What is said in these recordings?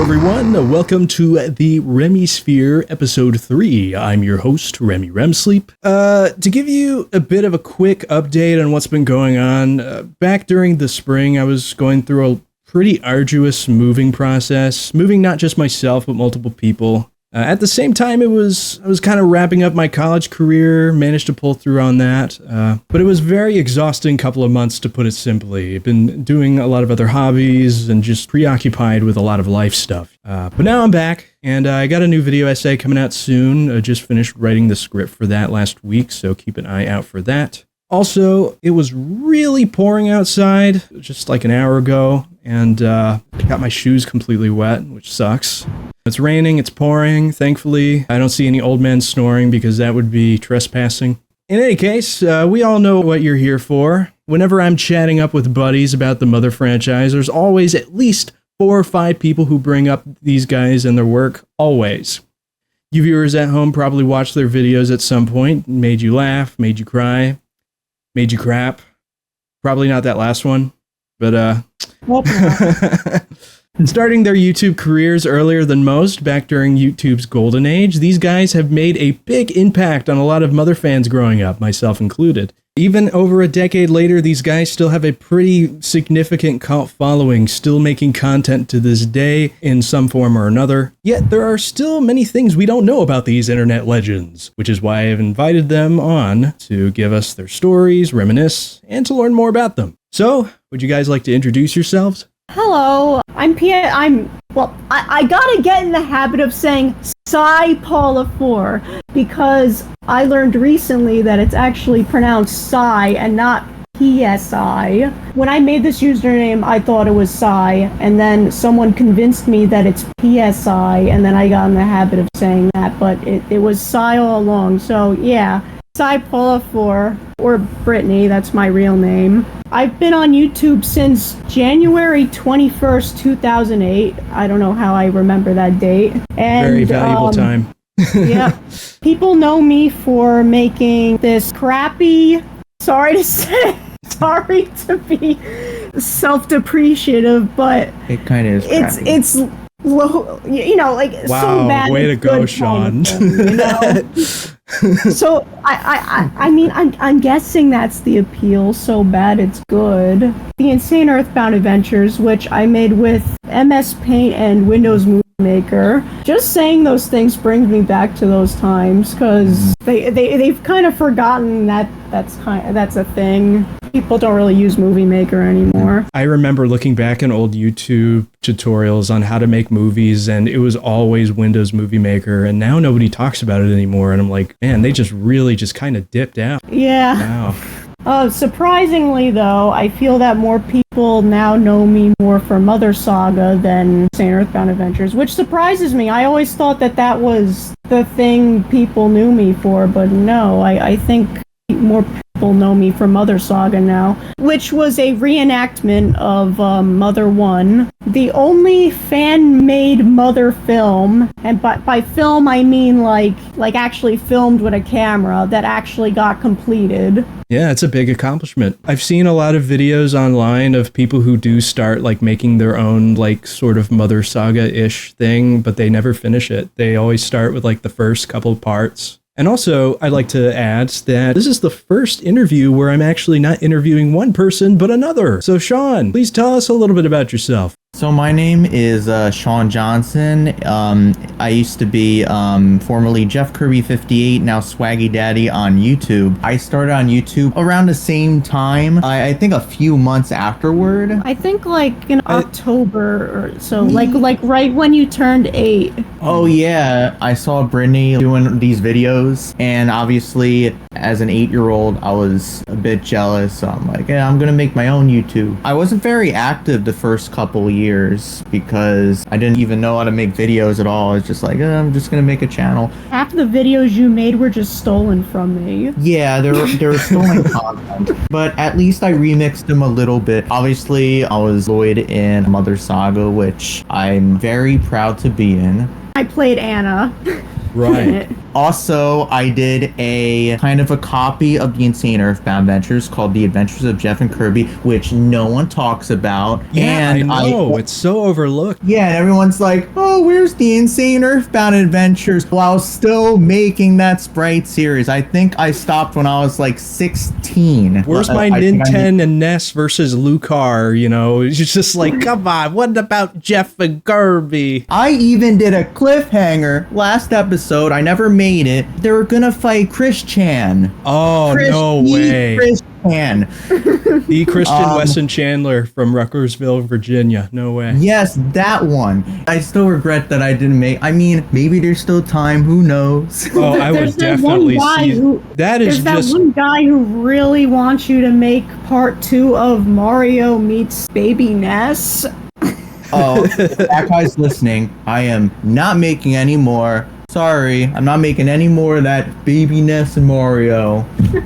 everyone. Welcome to the Remie-Sphere episode 3. I'm your host, Remy Remsleep. To give you a bit of a quick update on what's been going on, back during the spring, I was going through a pretty arduous moving process, moving not just myself, but multiple people. At the same time, I was kind of wrapping up my college career, managed to pull through on that, but it was a very exhausting couple of months, to put it simply. I've been doing a lot of other hobbies and just preoccupied with a lot of life stuff. But now I'm back, and I got a new video essay coming out soon. I just finished writing the script for that last week, so keep an eye out for that. Also, it was really pouring outside just like an hour ago, and got my shoes completely wet, which sucks. It's raining, it's pouring, thankfully. I don't see any old men snoring because that would be trespassing. In any case, we all know what you're here for. Whenever I'm chatting up with buddies about the Mother franchise, there's always at least 4 or 5 people who bring up these guys and their work, always. You viewers at home probably watched their videos at some point, made you laugh, made you cry, made you crap. Probably not that last one, but starting their YouTube careers earlier than most, back during YouTube's golden age, these guys have made a big impact on a lot of Mother fans growing up, myself included. Even over a decade later, these guys still have a pretty significant cult following, still making content to this day in some form or another. Yet there are still many things we don't know about these internet legends, which is why I've invited them on to give us their stories, reminisce, and to learn more about them. So, would you guys like to introduce yourselves? Hello, I gotta get in the habit of saying PsiPaula4 because I learned recently that it's actually pronounced Psi and not PSI. When I made this username, I thought it was Psi, and then someone convinced me that it's PSI, and then I got in the habit of saying that, but it was Psi all along, so yeah. PsiPaula4, or Brittany, that's my real name. I've been on YouTube since January 21st, 2008. I don't know how I remember that date. And, very valuable time. Yeah. People know me for making this crappy, sorry to be self-depreciative, but it kind of is crappy. It's low, like wow, so bad. Way to go, Sean. So I mean, I'm guessing that's the appeal. So bad it's good. The Insane Earthbound Adventures, which I made with MS Paint and Windows Movie Maker. Just saying those things brings me back to those times because they've kind of forgotten that's a thing. People don't really use Movie Maker anymore. I remember looking back in old YouTube tutorials on how to make movies, and it was always Windows Movie Maker, and now nobody talks about it anymore, and I'm like, man, they just really just kind of dipped out. Yeah. Wow. Surprisingly, though, I feel that more people now know me more for Mother Saga than Insane Earthbound Adventures, which surprises me. I always thought that was the thing people knew me for, but no, I think more people know me for Mother Saga now, which was a reenactment of Mother 1, the only fan-made Mother film, and by film I mean like actually filmed with a camera that actually got completed. Yeah, it's a big accomplishment. I've seen a lot of videos online of people who do start like making their own like sort of Mother Saga-ish thing, but they never finish it. They always start with like the first couple parts. And also, I'd like to add that this is the first interview where I'm actually not interviewing one person, but another. So Sean, please tell us a little bit about yourself. So my name is Sean Johnson. I used to be formerly Jeff Kirby58, now SwaggyDaddy on YouTube. I started on YouTube around the same time, I think a few months afterward. I think like in October or so, like right when you turned 8. Oh yeah, I saw Brittany doing these videos, and obviously as an 8-year-old I was a bit jealous, so I'm like, yeah, I'm gonna make my own YouTube. I wasn't very active the first couple years because I didn't even know how to make videos at all. I was just like, I'm just gonna make a channel. Half the videos you made were just stolen from me. Yeah, they were stolen content, but at least I remixed them a little bit. Obviously, I was Lloyd in Mother Saga, which I'm very proud to be in. I played Anna. Right. Also, I did a kind of a copy of the Insane Earthbound Adventures called The Adventures of Jeff and Kirby, which no one talks about. Yeah, and I know. It's so overlooked. Yeah, and everyone's like, oh, where's the Insane Earthbound Adventures? While still making that Sprite series. I think I stopped when I was like 16. Where's my Ninten and Ness versus Lucar? You know, it's just like, come on, what about Jeff and Kirby? I even did a cliffhanger last episode. I never made it. They were gonna fight Chris Chan. Oh, no way. Chris Chan. The Christian Weston Chandler from Ruckersville, Virginia. No way. Yes, that one. I still regret that I didn't make. I mean, maybe there's still time. Who knows? Oh, I would definitely see. That is there's just that one guy who really wants you to make part 2 of Mario meets Baby Ness. Oh, if that guy's listening. I am not making any more. Sorry, I'm not making any more of that Baby Ness and Mario.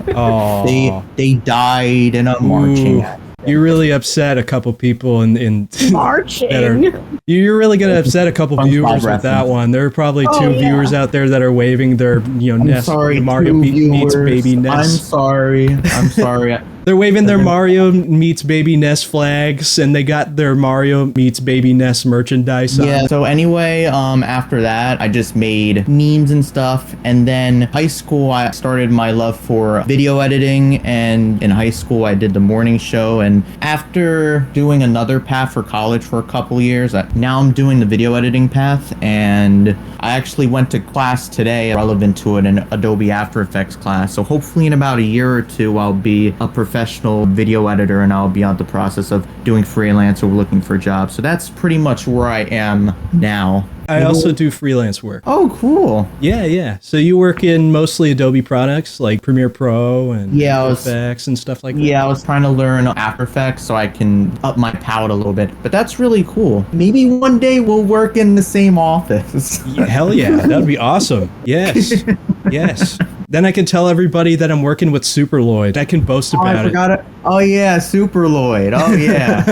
Oh, they died in a marching. You really upset a couple people in marching. You're really gonna upset a couple viewers with that one. There are probably two viewers out there that are waving their Ness Mario meets Baby Ness. I'm sorry. They're waving their Mario meets Baby Ness flags, and they got their Mario meets Baby Ness merchandise on. Yeah, so anyway, after that, I just made memes and stuff, and then high school, I started my love for video editing, and in high school, I did the morning show, and after doing another path for college for a couple years, now I'm doing the video editing path, and I actually went to class today relevant to it, an Adobe After Effects class, so hopefully in about a year or two, I'll be a professional video editor and I'll be on the process of doing freelance or looking for jobs. So that's pretty much where I am now. I also do freelance work. Oh, cool. Yeah. So you work in mostly Adobe products like Premiere Pro and After Effects and stuff like that? Yeah, I was trying to learn After Effects so I can up my palette a little bit. But that's really cool. Maybe one day we'll work in the same office. Yeah, hell yeah. That'd be awesome. Yes. Yes. Then I can tell everybody that I'm working with Super Lloyd. I can boast about it. Oh yeah, Super Lloyd. Oh yeah.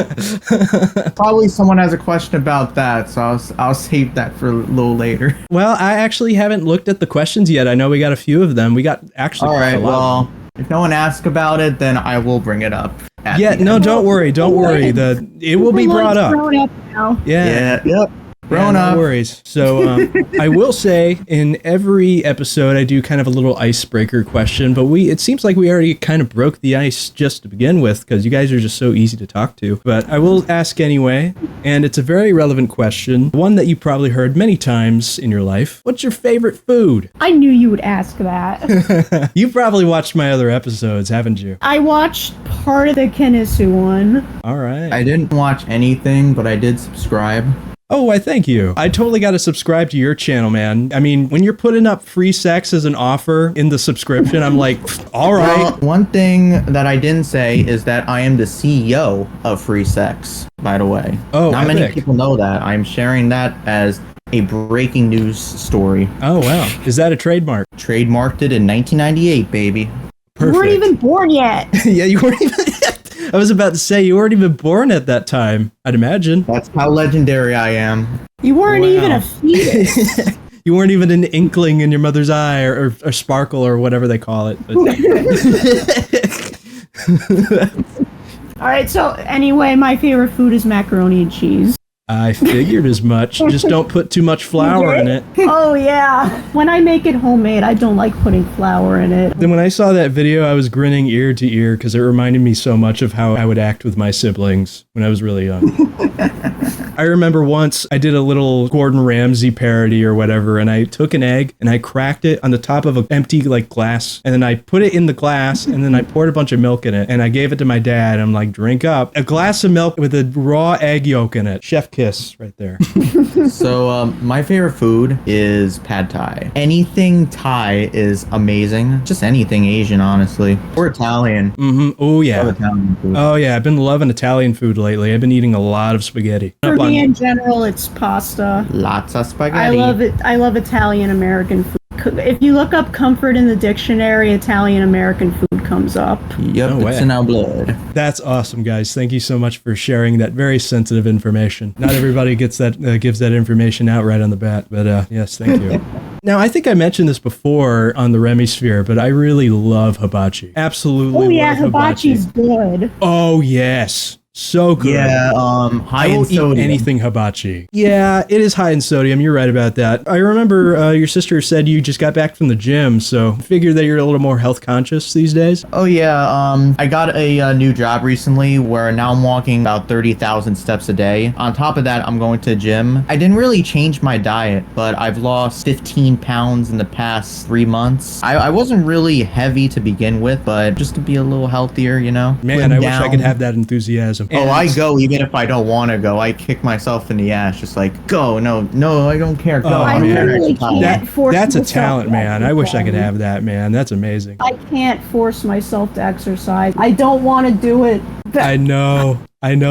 Probably someone has a question about that, so I'll save that for a little later. Well, I actually haven't looked at the questions yet. I know we got a few of them. We got actually. All right. Well, if no one asks about it, then I will bring it up. Yeah. No, don't worry. Don't worry. It will be brought up. Grown up now. Yeah. Yep. No worries. So I will say in every episode I do kind of a little icebreaker question, but it seems like we already kind of broke the ice just to begin with because you guys are just so easy to talk to. But I will ask anyway, and it's a very relevant question, one that you probably heard many times in your life. What's your favorite food? I knew you would ask that. You've probably watched my other episodes, haven't you? I watched part of the Kenisu one. All right. I didn't watch anything, but I did subscribe. Oh, why thank you. I totally got to subscribe to your channel, man. I mean, when you're putting up free sex as an offer in the subscription, I'm like, all right. Well, one thing that I didn't say is that I am the CEO of Free Sex, by the way. Oh, not many people know that. I'm sharing that as a breaking news story. Oh, wow. Is that a trademark? Trademarked it in 1998, baby. Perfect. You weren't even born yet. Yeah, you weren't even... I was about to say, you weren't even born at that time, I'd imagine. That's how legendary I am. You weren't even a fetus. You weren't even an inkling in your mother's eye or sparkle or whatever they call it. All right, so anyway, my favorite food is macaroni and cheese. I figured as much. Just don't put too much flour in it. Oh, yeah. When I make it homemade, I don't like putting flour in it. Then when I saw that video, I was grinning ear to ear because it reminded me so much of how I would act with my siblings when I was really young. I remember once I did a little Gordon Ramsay parody or whatever, and I took an egg and I cracked it on the top of an empty glass, and then I put it in the glass, and then I poured a bunch of milk in it, and I gave it to my dad. I'm like, drink up. A glass of milk with a raw egg yolk in it. Chef kiss right there. So my favorite food is pad thai. Anything Thai is amazing. Just anything Asian, honestly. Or Italian. Mm-hmm. Oh, yeah. Love Italian food. Oh, yeah. I've been loving Italian food lately. I've been eating a lot of spaghetti. For me, in general, it's pasta. Lots of spaghetti. I love it. I love Italian-American food. If you look up comfort in the dictionary, Italian-American food comes up. Yep, No it's way. in our blood. That's awesome, guys. Thank you so much for sharing that very sensitive information. Not everybody gets that gives that information out right on the bat, but yes, thank you. Now, I think I mentioned this before on the Remie-Sphere, but I really love hibachi. Absolutely Oh yeah, love hibachi's good. Oh, yes. So good. Yeah, high I in will eat sodium. anything hibachi. Yeah, it is high in sodium. You're right about that. I remember your sister said you just got back from the gym, so I figured that you're a little more health conscious these days. Oh yeah, I got a new job recently where now I'm walking about 30,000 steps a day. On top of that, I'm going to the gym. I didn't really change my diet, but I've lost 15 pounds in the past 3 months. I wasn't really heavy to begin with, but just to be a little healthier, you know? Man, I wish I could have that enthusiasm. Oh, I go even if I don't want to go. I kick myself in the ass, just like, go, no, I don't care, go. Oh, I man. literally can't force That's a myself talent, to man. I wish I could exercise. have that, man. That's amazing. I can't force myself to exercise. I don't want to do it. I know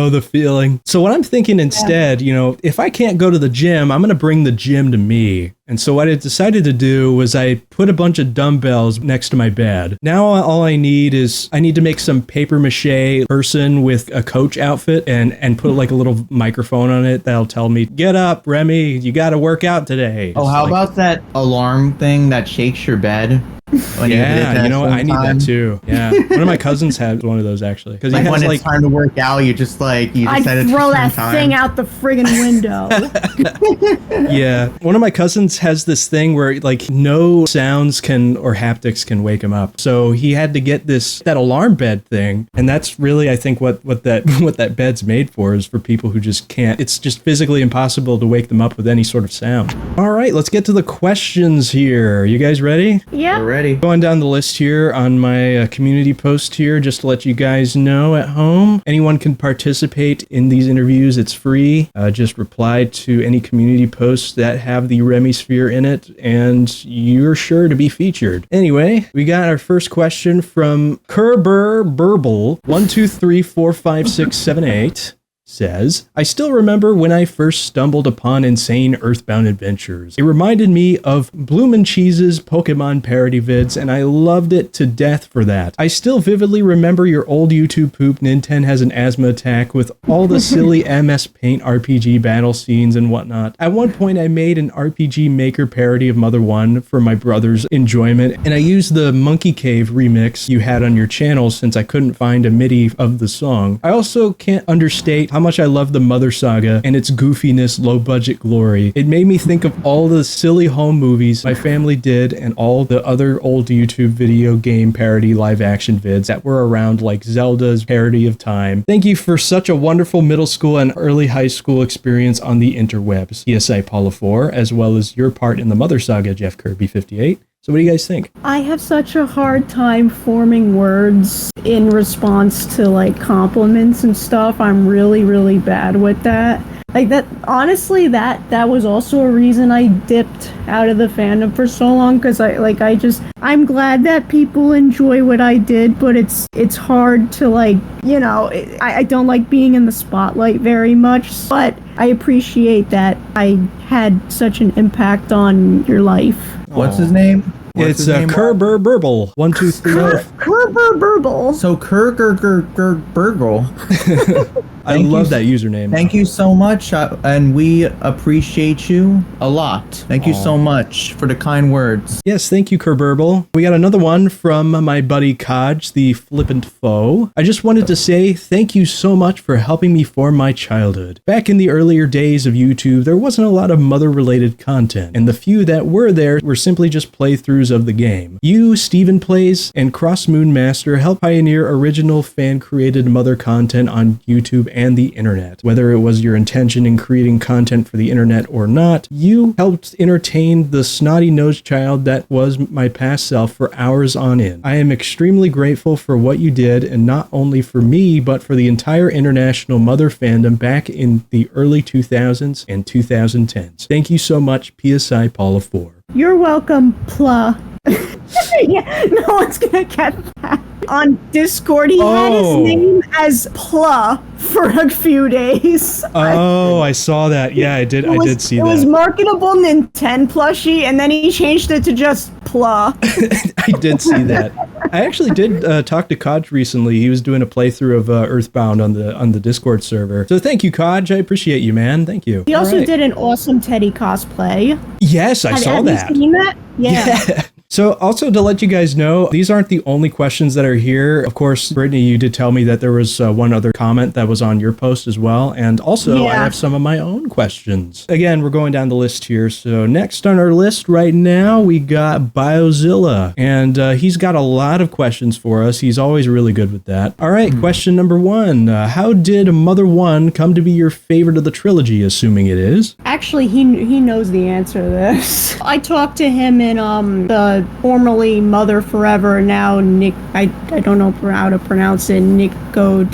the feeling. So what I'm thinking instead, you know, if I can't go to the gym, I'm going to bring the gym to me. And so what I decided to do was I put a bunch of dumbbells next to my bed. Now all I need to make some paper mache person with a coach outfit and put like a little microphone on it that'll tell me, get up, Remy, you got to work out today. Oh, how about that alarm thing that shakes your bed? When Yeah, you know what? I need time? that too. Yeah. One of my cousins had one of those actually. Because he Like has when like it's time to work out, you just set it I'd to throw certain that time. thing out the friggin' window. Yeah, one of my cousins has this thing where like no sounds or haptics can wake him up. So he had to get that alarm bed thing, and that's really I think what that bed's made for is for people who just can't. It's just physically impossible to wake them up with any sort of sound. All right, let's get to the questions here. You guys ready? Yeah. We're ready. Going down the list here on my community post here, just to let you guys know at home, anyone can participate in these interviews. It's free. Just reply to any community posts that have the Remie-Sphere in it, and you're sure to be featured. Anyway, we got our first question from Qrrbrbirlbel 1234567 says, I still remember when I first stumbled upon Insane Earthbound Adventures. It reminded me of Bloomin' Cheese's Pokemon parody vids, and I loved it to death for that. I still vividly remember your old YouTube poop, Ninten has an asthma attack, with all the silly MS Paint RPG battle scenes and whatnot. At one point, I made an RPG Maker parody of Mother 1 for my brother's enjoyment, and I used the Monkey Cave remix you had on your channel since I couldn't find a MIDI of the song. I also can't understate how much I love the Mother Saga and its goofiness, low-budget glory. It made me think of all the silly home movies my family did and all the other old YouTube video game parody live-action vids that were around, like Zelda's Parody of Time. Thank you for such a wonderful middle school and early high school experience on the interwebs, PsiPaula4, as well as your part in the Mother Saga, Jeff Kirby 58. So what do you guys think? I have such a hard time forming words in response to like compliments and stuff. I'm really, really bad with that. Like that, honestly, that was also a reason I dipped out of the fandom for so long, because I'm glad that people enjoy what I did, but it's hard to like, you know, I don't like being in the spotlight very much, but I appreciate that I had such an impact on your life. What's his name? It's Qrrbrbirlbel 123. Qrrbrbirlbel. So Qrrbrbirlbel. I love that username. Thank you so much, and we appreciate you a lot. Thank you so much for the kind words. Yes, thank you, Qrrbrbirlbel. We got another one from my buddy Khaj, the flippant foe. I just wanted to say thank you so much for helping me form my childhood. Back in the earlier days of YouTube, there wasn't a lot of mother-related content, and the few that were there were simply just playthroughs of the game. You, Steven Plays, and Cross Moon Master helped pioneer original fan-created mother content on YouTube and the internet. Whether it was your intention in creating content for the internet or not, you helped entertain the snotty-nosed child that was my past self for hours on end. I am extremely grateful for what you did, and not only for me, but for the entire international mother fandom back in the early 2000s and 2010s. Thank you so much, PsiPaula4. You're welcome, Pla. Yeah, no one's gonna get that. On Discord, he had his name as Pla for a few days. Oh, I saw that. Yeah, I did see that. It was marketable Ninten plushie, and then he changed it to just Pla. I did see that. I actually did talk to Khaj recently. He was doing a playthrough of Earthbound on the Discord server. So thank you, Khaj. I appreciate you, man. Thank you. He also did an awesome Teddy cosplay. Yes, I saw that. Have you seen that? Yeah. So also to let you guys know, these aren't the only questions that are here. Of course, Brittany, you did tell me that there was one other comment that was on your post as well. And also I have some of my own questions. Again, we're going down the list here. So next on our list right now, we got Biozilla. And he's got a lot of questions for us. He's always really good with that. All right, question number 1. How did Mother 1 come to be your favorite of the trilogy, assuming it is? Actually, he knows the answer to this. I talked to him in the formerly Mother Forever, now Nick, I don't know how to pronounce it, Nico.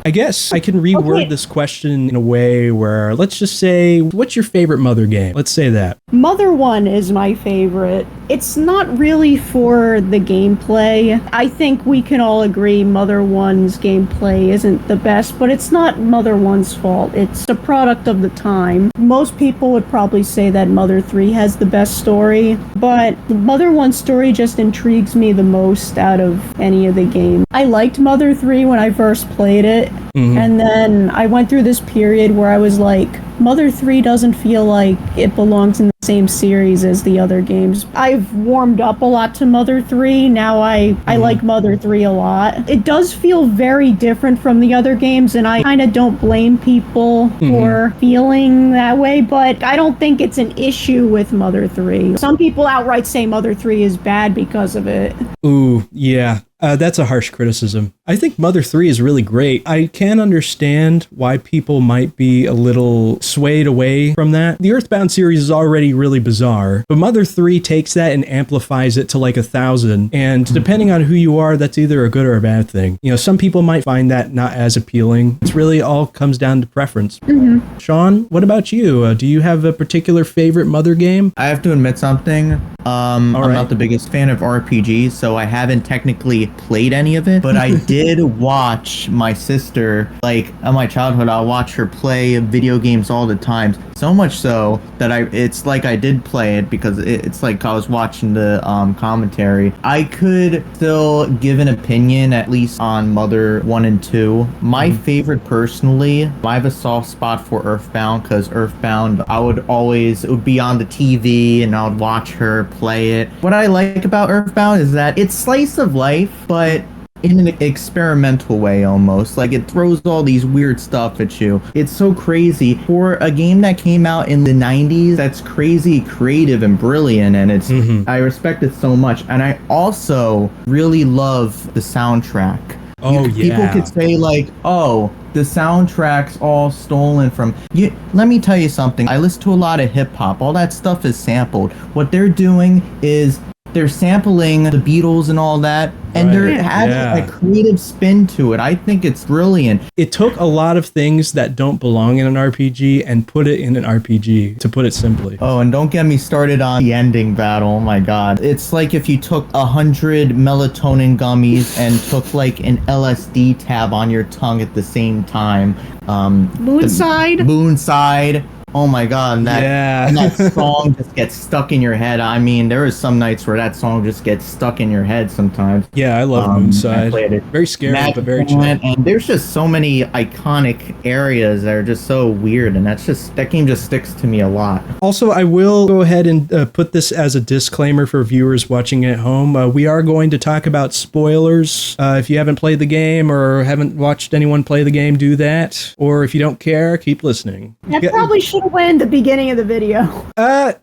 I guess I can reword this question in a way where, let's just say, what's your favorite Mother game? Let's say that. Mother 1 is my favorite. It's not really for the gameplay. I think we can all agree Mother 1's gameplay isn't the best, but it's not Mother 1's fault. It's a product of the time. Most people would probably say that Mother 3 has the best story, but Mother 1's story just intrigues me the most out of any of the games. I liked Mother 3 when I first played it. And then I went through this period where I was like, Mother 3 doesn't feel like it belongs in the same series as the other games. I've warmed up a lot to Mother 3. Now I like Mother 3 a lot. It does feel very different from the other games, and I kind of don't blame people for feeling that way, but I don't think it's an issue with Mother 3. Some people outright say Mother 3 is bad because of it. Ooh, yeah. That's a harsh criticism. I think Mother 3 is really great. I can understand why people might be a little swayed away from that. The Earthbound series is already really bizarre, but Mother 3 takes that and amplifies it to like 1,000. And depending on who you are, that's either a good or a bad thing. You know, some people might find that not as appealing. It's really all comes down to preference. Sean, what about you? Do you have a particular favorite Mother game? I have to admit something. I'm not the biggest fan of RPGs, so I haven't technically played any of it, but I did watch my sister, like in my childhood, I'll watch her play video games all the time. So much so that it's like I did play it because it's like I was watching the commentary. I could still give an opinion, at least on Mother 1 and 2. My favorite personally, I have a soft spot for Earthbound because Earthbound, it would be on the TV and I would watch her play it. What I like about Earthbound is that it's slice of life, but in an experimental way almost. Like it throws all these weird stuff at you. It's so crazy. For a game that came out in the 90s, that's crazy creative and brilliant, and it's I respect it so much. And I also really love the soundtrack. People could say like, oh, the soundtrack's all stolen from you. Let me tell you something. I listen to a lot of hip hop. All that stuff is sampled. What they're doing is they're sampling the Beatles and all that, and they're adding a creative spin to it. I think it's brilliant. It took a lot of things that don't belong in an RPG and put it in an RPG, to put it simply. Oh, and don't get me started on the ending battle. Oh my god. It's like if you took 100 melatonin gummies and took like an LSD tab on your tongue at the same time. Moonside. Oh my god, and that song just gets stuck in your head. I mean, there is some nights where that song just gets stuck in your head sometimes. Yeah, I love Moonside. I played it. Very scary, but very chill. And there's just so many iconic areas that are just so weird, and that game just sticks to me a lot. Also, I will go ahead and put this as a disclaimer for viewers watching at home. We are going to talk about spoilers. If you haven't played the game or haven't watched anyone play the game, do that. Or if you don't care, keep listening. That probably should win the beginning of the video.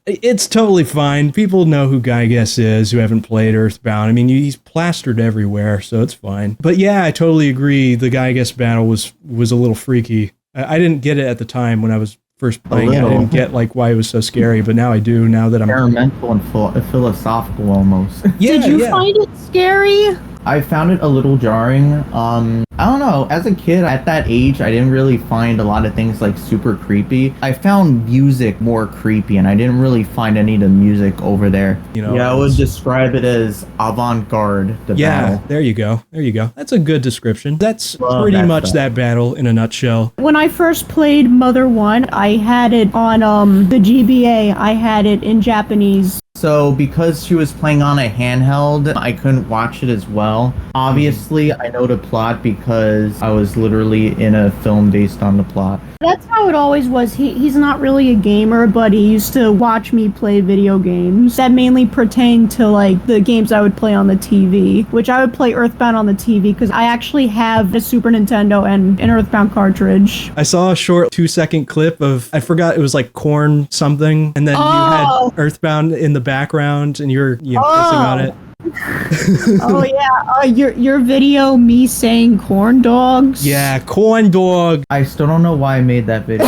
It's totally fine. People know who Gyges is who haven't played Earthbound. I mean, he's plastered everywhere, so it's fine. But yeah, I totally agree. The Gyges battle was a little freaky. I didn't get it at the time when I was first playing it. I didn't get like why it was so scary, but now I do. Now that I'm experimental and philosophical almost. Did you find it scary? I found it a little jarring. I don't know. As a kid, at that age, I didn't really find a lot of things like super creepy. I found music more creepy, and I didn't really find any of the music over there. You know, I would describe it as avant-garde. Battle. There you go. That's a good description. That's pretty much that battle in a nutshell. When I first played Mother 1, I had it on the GBA. I had it in Japanese. So because she was playing on a handheld, I couldn't watch it as well. Obviously, I know the plot because I was literally in a film based on the plot. That's how it always was. He's not really a gamer, but he used to watch me play video games that mainly pertain to like the games I would play on the TV, which I would play Earthbound on the TV because I actually have a Super Nintendo and an Earthbound cartridge. I saw a short 2-second clip of, I forgot, it was like corn something, and then you had Earthbound in the background and you're pissing on it. Oh yeah, your video, me saying corn dogs. Yeah, corn dog. I still don't know why I made that video.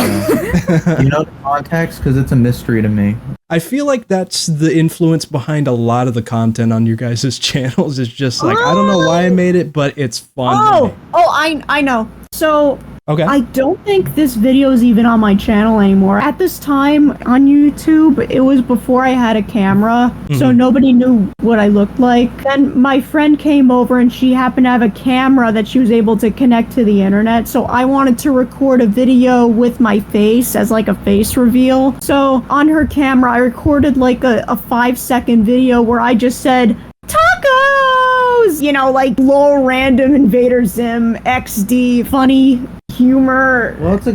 You know the context? Because it's a mystery to me. I feel like that's the influence behind a lot of the content on your guys' channels. It's just like, I don't know why I made it, but it's fun. I know. So okay. I don't think this video is even on my channel anymore. At this time on YouTube, it was before I had a camera, so nobody knew what I looked like. Then my friend came over and she happened to have a camera that she was able to connect to the internet, so I wanted to record a video with my face as like a face reveal. So on her camera, I recorded like a 5-second video where I just said, tacos! You know, like lol random Invader Zim, XD, funny humor. Well, it's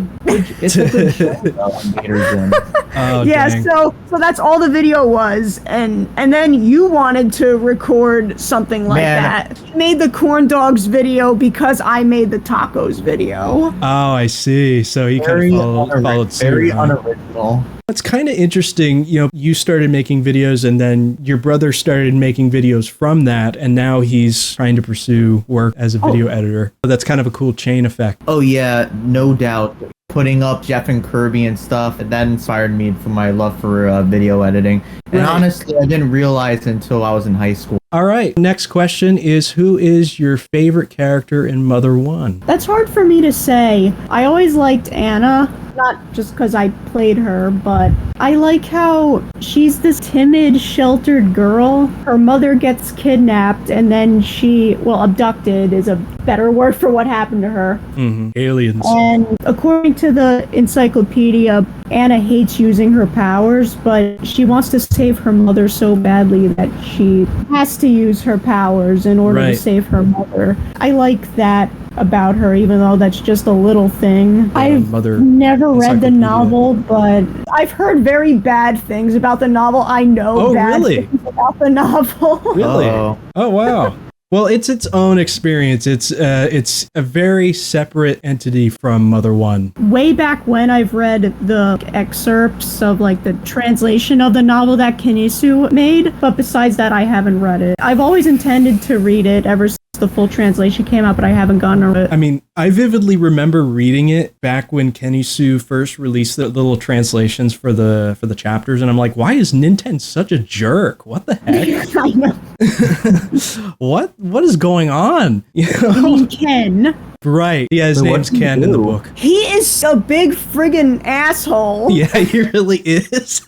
a good show though, Invader Zim. Oh, yeah, dang. So that's all the video was, and then you wanted to record something like that. You made the corn dogs video because I made the tacos video. Oh, I see. So you kind of followed suit. Very unoriginal. It's kind of interesting, you started making videos and then your brother started making videos from that, and now he's trying to pursue work as a video editor. That's kind of a cool chain effect. Oh yeah, no doubt. Putting up Jeff and Kirby and stuff, that inspired me for my love for video editing. And honestly, I didn't realize until I was in high school. All right, next question is, who is your favorite character in Mother 1? That's hard for me to say. I always liked Anna, not just because I played her, but I like how she's this timid, sheltered girl. Her mother gets kidnapped and then abducted is a better word for what happened to her. Aliens. And according to the encyclopedia, Anna hates using her powers, but she wants to save her mother so badly that she has to use her powers in order to save her mother. I like that about her, even though that's just a little thing. I've never read the novel, but I've heard very bad things about the novel. I know things about the novel. Really? Oh, wow. Well, it's its own experience. It's a very separate entity from Mother 1. Way back when, I've read the excerpts of like the translation of the novel that Kenisu made, but besides that, I haven't read it. I've always intended to read it ever since the full translation came out, but I haven't gotten to it. I mean, I vividly remember reading it back when Kenisu first released the little translations for the chapters, and I'm like, why is Ninten such a jerk? What the heck? I know. What is going on? You mean Ken? Right. Yeah, his name's Ken in the book. He is a big friggin' asshole. Yeah, he really is.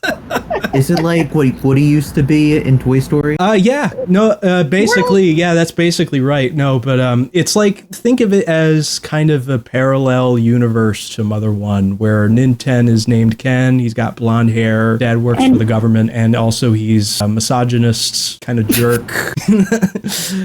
Is it like what he used to be in Toy Story? Yeah. No, basically, yeah, that's basically right. No, but it's like, think of it as kind of a parallel universe to Mother 1, where Ninten is named Ken, he's got blonde hair, dad works for the government, and also he's a misogynist kind of jerk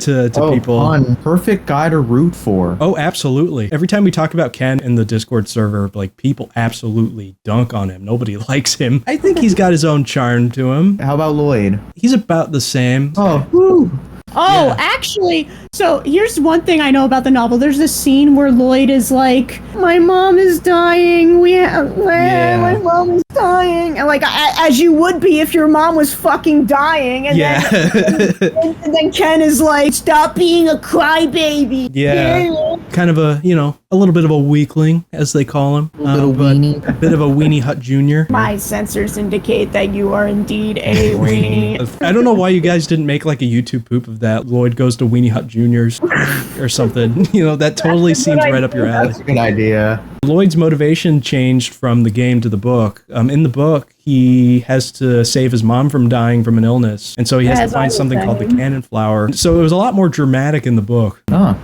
to people. Fun. Perfect guy to root for. Oh, absolutely. Every time we talk about Ken in the Discord server, like, people absolutely dunk on him. Nobody likes him. I think he's got his own charm to him. How about Lloyd? He's about the same. Oh, woo. Oh, actually, so here's one thing I know about the novel. There's this scene where Lloyd is like, my mom is dying. My mom is dying. And like, as you would be if your mom was fucking dying. And and then Ken is like, stop being a crybaby. Yeah. Kind of a little bit of a weakling, as they call him. A little weenie. A bit of a weenie hut junior. My sensors indicate that you are indeed a weenie. I don't know why you guys didn't make like a YouTube poop of that. Lloyd goes to Weenie Hut Juniors or something. That totally seems right up your alley. That's a good idea. Lloyd's motivation changed from the game to the book. In the book, he has to save his mom from dying from an illness, and so he has to find something called the cannon flower. So it was a lot more dramatic in the book.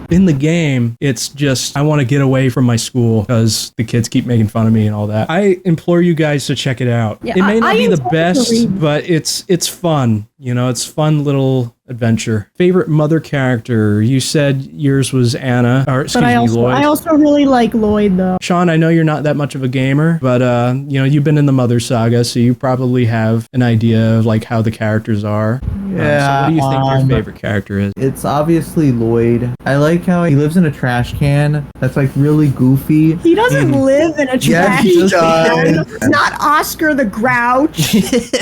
In the game, it's just, I want to get away from my school because the kids keep making fun of me and all that. I implore you guys to check it out. Yeah, it may not be the best, but it's fun. You know, it's fun little adventure. Favorite mother character? You said yours was Anna, or excuse me, Lloyd. I also really like Lloyd, though. Sean, I know you're not that much of a gamer, but you know, you've been in the Mother Saga, so you probably have an idea of like how the characters are. Yeah. So what do you think your favorite character is? It's obviously Lloyd. I like how he lives in a trash can. That's like really goofy. He doesn't live in a trash can. It's not Oscar the Grouch.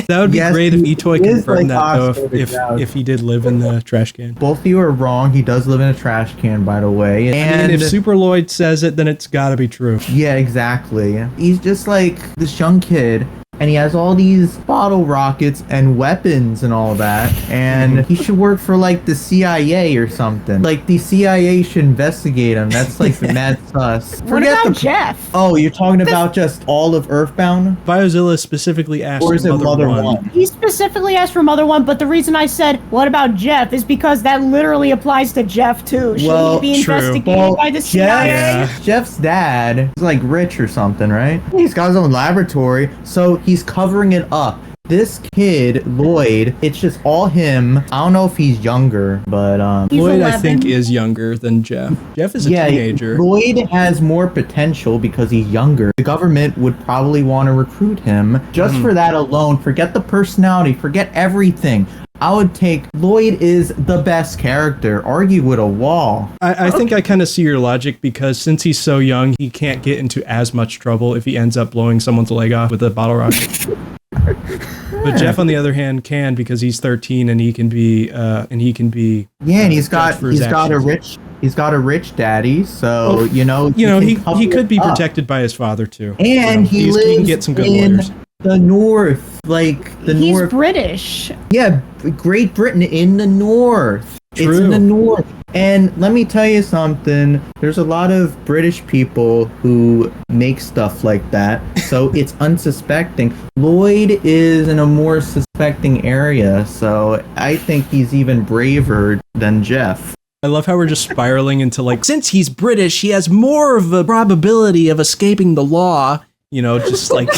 That would be great if eToy confirmed that, though, if he did live in the trash can. Both of you are wrong. He does live in a trash can, by the way. And I mean, if Super Lloyd says it, then it's gotta be true. Yeah, exactly. He's just like this young kid, and he has all these bottle rockets and weapons and all that, and he should work for like the CIA or something. Like the CIA should investigate him. That's like mad sus. What about Jeff? Oh, you're talking about just all of Earthbound? Biozilla specifically asked or is it Mother 1? He specifically asked for Mother 1, but the reason I said, what about Jeff, is because that literally applies to Jeff too. Should he be investigated by the CIA? Jeff's dad is like rich or something, right? He's got his own laboratory, so he's covering it up. This kid, Lloyd, it's just all him. I don't know if he's younger, but Lloyd, 11. I think, is younger than Jeff. Jeff is a teenager. Lloyd has more potential because he's younger. The government would probably want to recruit him just for that alone. Forget the personality, forget everything. I would take Lloyd is the best character. Argue with a wall. I think I kind of see your logic, because since he's so young, he can't get into as much trouble if he ends up blowing someone's leg off with a bottle rocket. But Jeff, on the other hand, can, because he's 13 and he can be yeah, and he's got a rich daddy, so he could be protected by his father too. And he lives he can get some good in lawyers. The North, like the He's North. British. Yeah, Great Britain in the North. True. It's in the North. And let me tell you something. There's a lot of British people who make stuff like that. So it's unsuspecting. Lloyd is in a more suspecting area. So I think he's even braver than Jeff. I love how we're just spiraling into like, since he's British, he has more of a probability of escaping the law. You know, just like...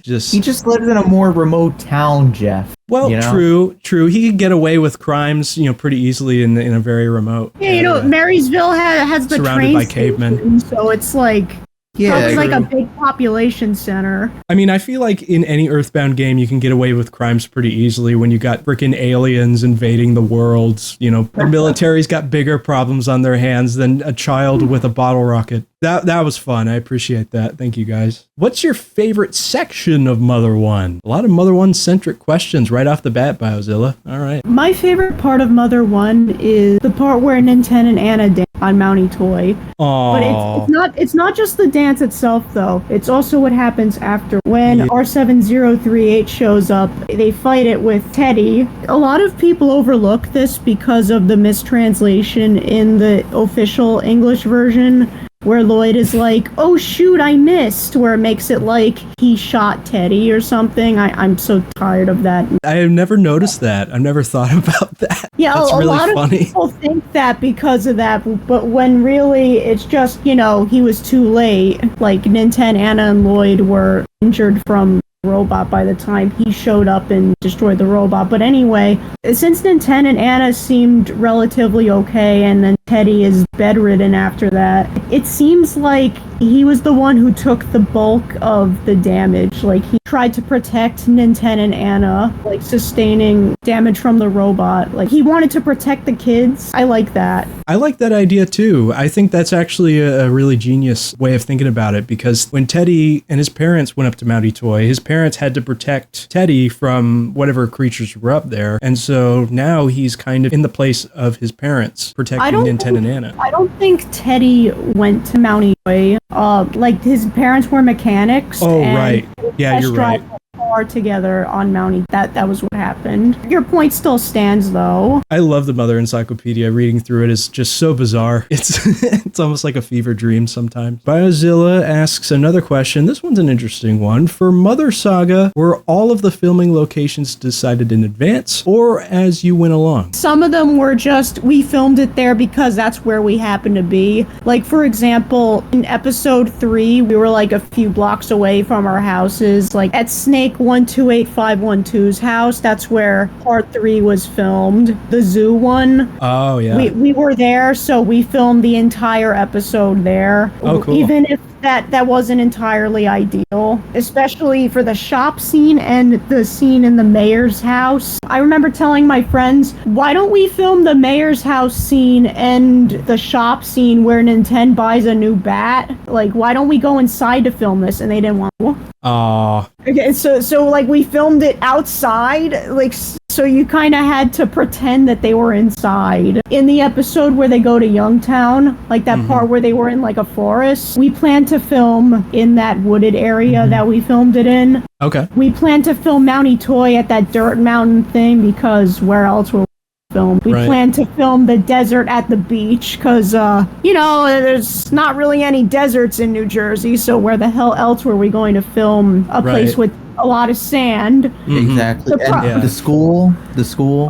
He just lives in a more remote town, Jeff. Well, true. He could get away with crimes, pretty easily in a very remote. Yeah, Marysville has the surrounded by cavemen, so it's like it's like a big population center. I mean, I feel like in any Earthbound game, you can get away with crimes pretty easily when you got freaking aliens invading the worlds. The military's got bigger problems on their hands than a child with a bottle rocket. That was fun. I appreciate that. Thank you, guys. What's your favorite section of Mother 1? A lot of Mother 1-centric questions right off the bat, Biozilla. All right. My favorite part of Mother 1 is the part where Ninten and Anna dance on Meaty Toy. Aww. But it's not just the dance itself, though. It's also what happens after. When R7038 shows up, they fight it with Teddy. A lot of people overlook this because of the mistranslation in the official English version, where Lloyd is like, oh shoot, I missed, where it makes it like he shot Teddy or something. I'm so tired of that. I have never noticed that. I've never thought about that. Yeah, that's a really lot funny. of people think that because of that, but when really it's just, he was too late. Like, Ninten, Anna, and Lloyd were injured from robot by the time he showed up and destroyed the robot. But anyway, since Ninten and Anna seemed relatively okay, and then Teddy is bedridden after that, it seems like he was the one who took the bulk of the damage. Like, he tried to protect Ninten and Anna, like sustaining damage from the robot. Like, he wanted to protect the kids. I like that. I like that idea too. I think that's actually a really genius way of thinking about it, because when Teddy and his parents went up to Meaty Toy, his parents had to protect Teddy from whatever creatures were up there. And so now he's kind of in the place of his parents, protecting Ninten and Anna. I don't think Teddy went to Meaty Toy. Like, his parents were mechanics. Oh, right. Yeah, you're right. car together on Mountie. That was what happened. Your point still stands, though. I love the Mother Encyclopedia. Reading through it is just so bizarre. It's almost like a fever dream sometimes. Biozilla asks another question. This one's an interesting one. For Mother Saga, were all of the filming locations decided in advance or as you went along? Some of them were just, we filmed it there because that's where we happened to be. Like, for example, in episode 3, we were like a few blocks away from our houses. Like at Snake 128512's house, that's where part 3 was filmed. The zoo one. Oh, yeah. We were there, so we filmed the entire episode there. Oh, cool. Even if that wasn't entirely ideal, especially for the shop scene and the scene in the mayor's house. I remember telling my friends, why don't we film the mayor's house scene and the shop scene where Ninten buys a new bat? Like, why don't we go inside to film this? And they didn't want to. Aw. Okay, so like we filmed it outside, like, so you kind of had to pretend that they were inside. In the episode where they go to Youngtown, like that part where they were in like a forest, we planned to film in that wooded area that we filmed it in. Okay. We planned to film Mountie Toy at that dirt mountain thing because where else will film? We planned to film the desert at the beach because, there's not really any deserts in New Jersey, so where the hell else were we going to film a place with a lot of sand? Exactly. And the school.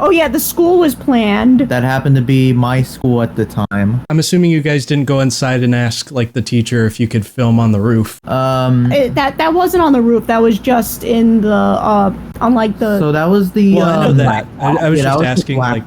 Oh yeah, the school was planned. That happened to be my school at the time. I'm assuming you guys didn't go inside and ask like the teacher if you could film on the roof. That wasn't on the roof. That was just in the on like the. So that was the. Well, I know that. I was just asking like.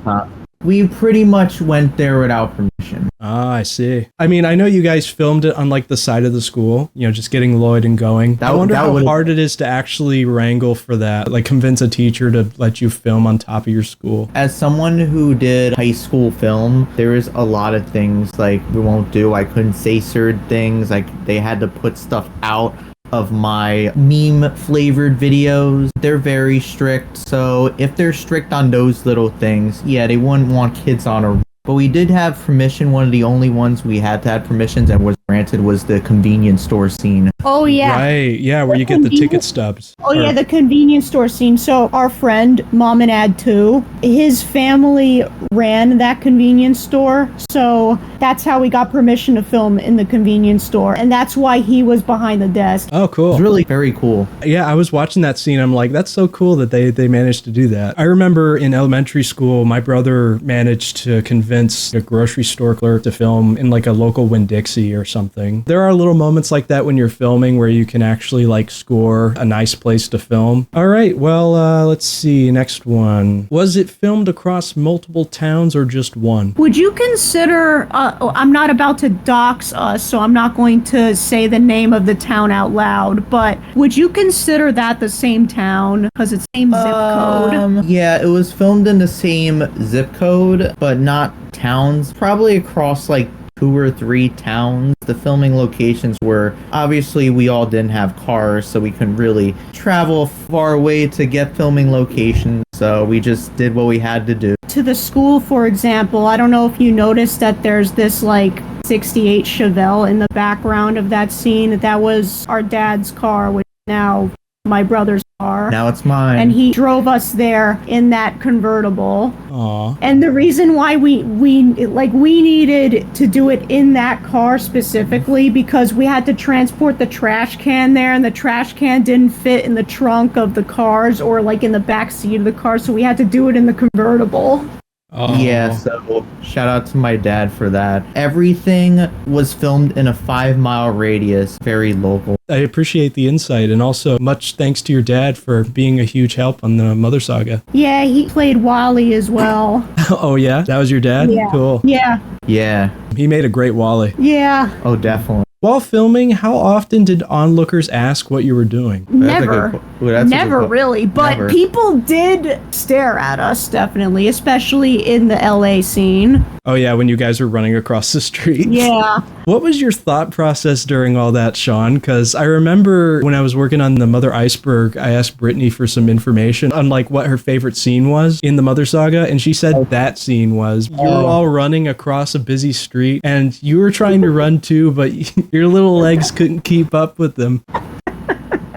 We pretty much went there without permission. Ah, I see. I mean, I know you guys filmed it on like the side of the school, just getting Lloyd and going. I wonder how hard it is to actually wrangle for that, like convince a teacher to let you film on top of your school. As someone who did high school film, there is a lot of things like we won't do. I couldn't say certain things. Like they had to put stuff out of my meme flavored videos. They're very strict, so if they're strict on those little things, yeah, they wouldn't want kids on a. But we did have permission. One of the only ones we had to have permissions and was granted was the convenience store scene. Oh yeah. Right, yeah, where you get the ticket stubs. Oh yeah, the convenience store scene. So our friend, Mom and Ad 2, his family ran that convenience store. So that's how we got permission to film in the convenience store. And that's why he was behind the desk. Oh, cool. It's really very cool. Yeah, I was watching that scene. I'm like, that's so cool that they managed to do that. I remember in elementary school, my brother managed to convince a grocery store clerk to film in like a local Winn-Dixie or something. There are little moments like that when you're filming where you can actually like score a nice place to film. All right, well, let's see. Next one. Was it filmed across multiple towns or just one? Would you consider, I'm not about to dox us, so I'm not going to say the name of the town out loud, but would you consider that the same town? Because it's the same zip code. Yeah, it was filmed in the same zip code, but not towns. Probably across like 2 or 3 towns. The filming locations were, obviously we all didn't have cars, so we couldn't really travel far away to get filming locations, so we just did what we had to do. To the school, for example, I don't know if you noticed that there's this like 68 Chevelle in the background of that scene. That was our dad's car, which is now my brother's car. Now it's mine. And he drove us there in that convertible. Aww. And the reason why we needed to do it in that car specifically because we had to transport the trash can there, and the trash can didn't fit in the trunk of the cars or like in the back seat of the car, so we had to do it in the convertible. Oh. Yeah, so shout out to my dad for that. Everything was filmed in a 5-mile radius, very local. I appreciate the insight, and also much thanks to your dad for being a huge help on the Mother Saga. Yeah, he played Wally as well. Oh yeah? That was your dad? Yeah. Cool. Yeah. Yeah. He made a great Wally. Yeah. Oh, definitely. While filming, how often did onlookers ask what you were doing? Never. Never really, but people did stare at us, definitely, especially in the LA scene. Oh yeah, when you guys were running across the street. Yeah. What was your thought process during all that, Sean? Because I remember when I was working on the Mother Iceberg, I asked Brittany for some information on like what her favorite scene was in the Mother Saga, and she said that scene was you were all running across a busy street, and you were trying to run too, but your little legs couldn't keep up with them.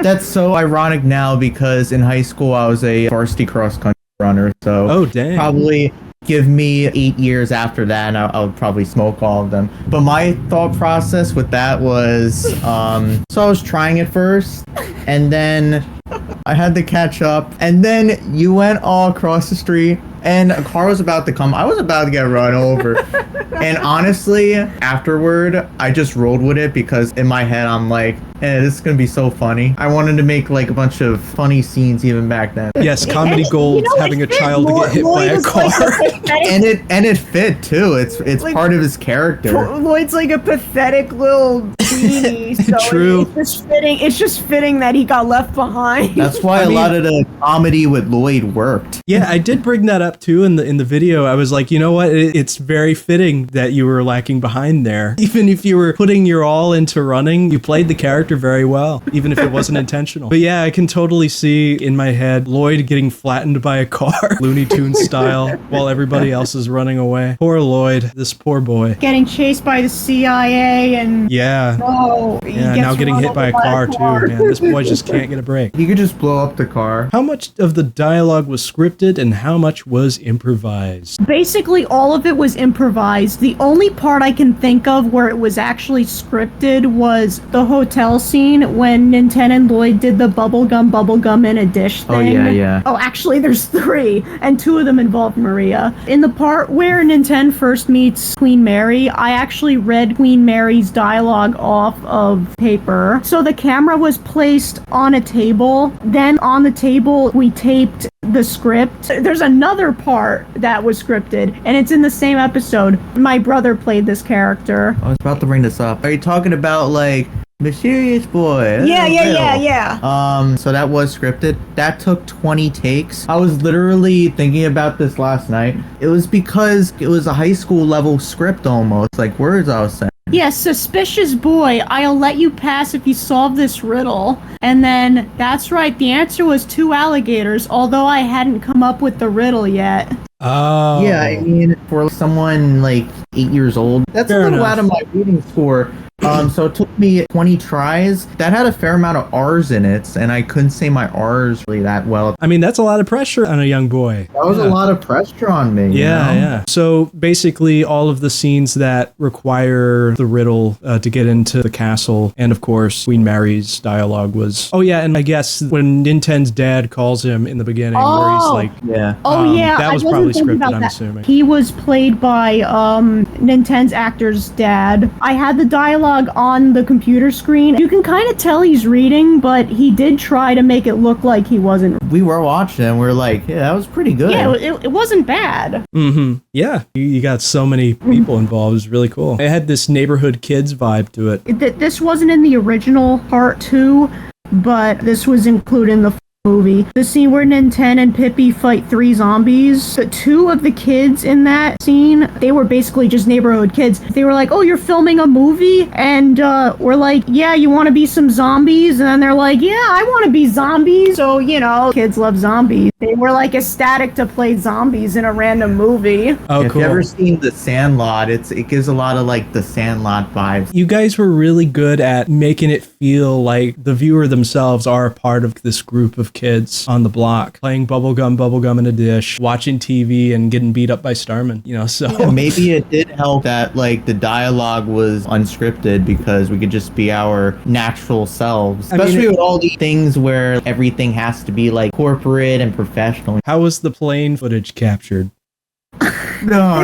That's so ironic now because in high school I was a varsity cross country runner. So Oh, dang. probably give me 8 years after that and I would probably smoke all of them. But my thought process with that was, so I was trying it first and then I had to catch up and then you went all across the street and a car was about to come. I was about to get run over. And honestly, afterward, I just rolled with it because in my head, I'm like, this is going to be so funny. I wanted to make like a bunch of funny scenes even back then. Yes, comedy gold, having a child to get hit by a car. And it fit too. It's Like, part of his character. Lloyd's like a pathetic little teeny, so True. It's just fitting that he got left behind. That's why I a mean- lot of the comedy with Lloyd worked. Yeah, I did bring that up too in the video. I was like, you know what? It's very fitting that you were lacking behind there. Even if you were putting your all into running, you played the character very well, even if it wasn't intentional. But yeah, I can totally see in my head Lloyd getting flattened by a car, Looney Tunes style, while everybody else is running away. Poor Lloyd, this poor boy. Getting chased by the CIA and Yeah. he Yeah, gets now getting run hit by a over car too, man. This boy just can't get a break. He could just blow up the car. How much of the dialogue was scripted and how much was improvised? Basically, all of it was improvised. The only part I can think of where it was actually scripted was the hotel scene when Ninten and Lloyd did the bubblegum in a dish thing. Oh, yeah. Oh, actually, there's 3, and 2 of them involved Maria. In the part where Ninten first meets Queen Mary, I actually read Queen Mary's dialogue off of paper. So the camera was placed on a table. Then on the table, we taped the script. There's another part that was scripted, and it's in the same episode. My brother played this character. I was about to bring this up. Are you talking about like Mysterious Boy? Yeah. So that was scripted. That took 20 takes. I was literally thinking about this last night. It was because it was a high school level script almost, like words I was saying. Yes, suspicious boy, I'll let you pass if you solve this riddle. And then, that's right, the answer was 2 alligators, although I hadn't come up with the riddle yet. Oh. Yeah, I mean, for someone like 8 years old, that's Fair a little enough. out of my reading score. So it took me 20 tries. That had a fair amount of R's in it, and I couldn't say my R's really that well. I mean, that's a lot of pressure on a young boy. That was a lot of pressure on me. you know? Yeah. So basically, all of the scenes that require the riddle to get into the castle, and of course, Queen Mary's dialogue was. Oh yeah, and I guess when Ninten's dad calls him in the beginning, where he's Oh. like, Yeah. Oh yeah, that I was wasn't probably thinking scripted, about I'm that. assuming. He was played by Ninten's actor's dad. I had the dialogue on the computer screen. You can kind of tell he's reading, but he did try to make it look like he wasn't. We were watching and we are like, yeah, that was pretty good. Yeah, it wasn't bad. mm-hmm. Yeah, you got so many people involved. It was really cool. It had this neighborhood kids vibe to it. This wasn't in the original part 2, but this was included in the movie. The scene where Ninten and Pippi fight 3 zombies. The 2 of the kids in that scene, they were basically just neighborhood kids. They were like, "Oh, you're filming a movie?" And we're like, "Yeah, you want to be some zombies?" And then they're like, "Yeah, I want to be zombies." So, kids love zombies. They were like ecstatic to play zombies in a random movie. Oh, If cool. you ever seen The Sandlot, it gives a lot of like The Sandlot vibes. You guys were really good at making it feel like the viewer themselves are a part of this group of kids on the block, playing bubblegum in a dish, watching TV, and getting beat up by Starman. So Yeah, maybe it did help that like the dialogue was unscripted because we could just be our natural selves. I mean, Especially with all these things where everything has to be like corporate and professional. how was the plane footage captured? No,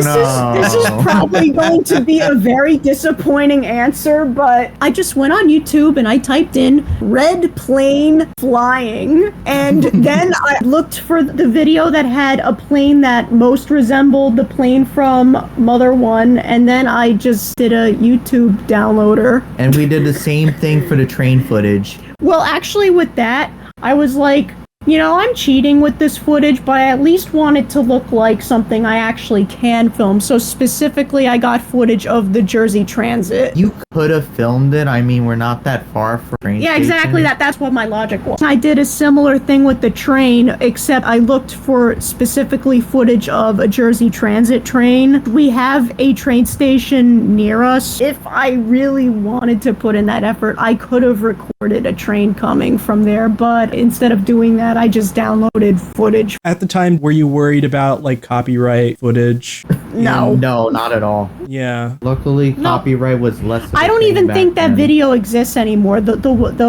This is probably going to be a very disappointing answer, but I just went on YouTube and I typed in red plane flying, and then I looked for the video that had a plane that most resembled the plane from Mother 1, and then I just did a YouTube downloader. And we did the same thing for the train footage. Well, actually with that, I was like, I'm cheating with this footage, but I at least want it to look like something I actually can film. So specifically, I got footage of the Jersey Transit. You could have filmed it. I mean, we're not that far from train Yeah, station. exactly. That's what my logic was. I did a similar thing with the train, except I looked for specifically footage of a Jersey Transit train. We have a train station near us. If I really wanted to put in that effort, I could have recorded a train coming from there, but instead of doing that, I just downloaded footage. At the time, were you worried about like copyright footage? No. No, not at all. Yeah. Luckily, copyright was less of a I don't thing even back think that then. video exists anymore. The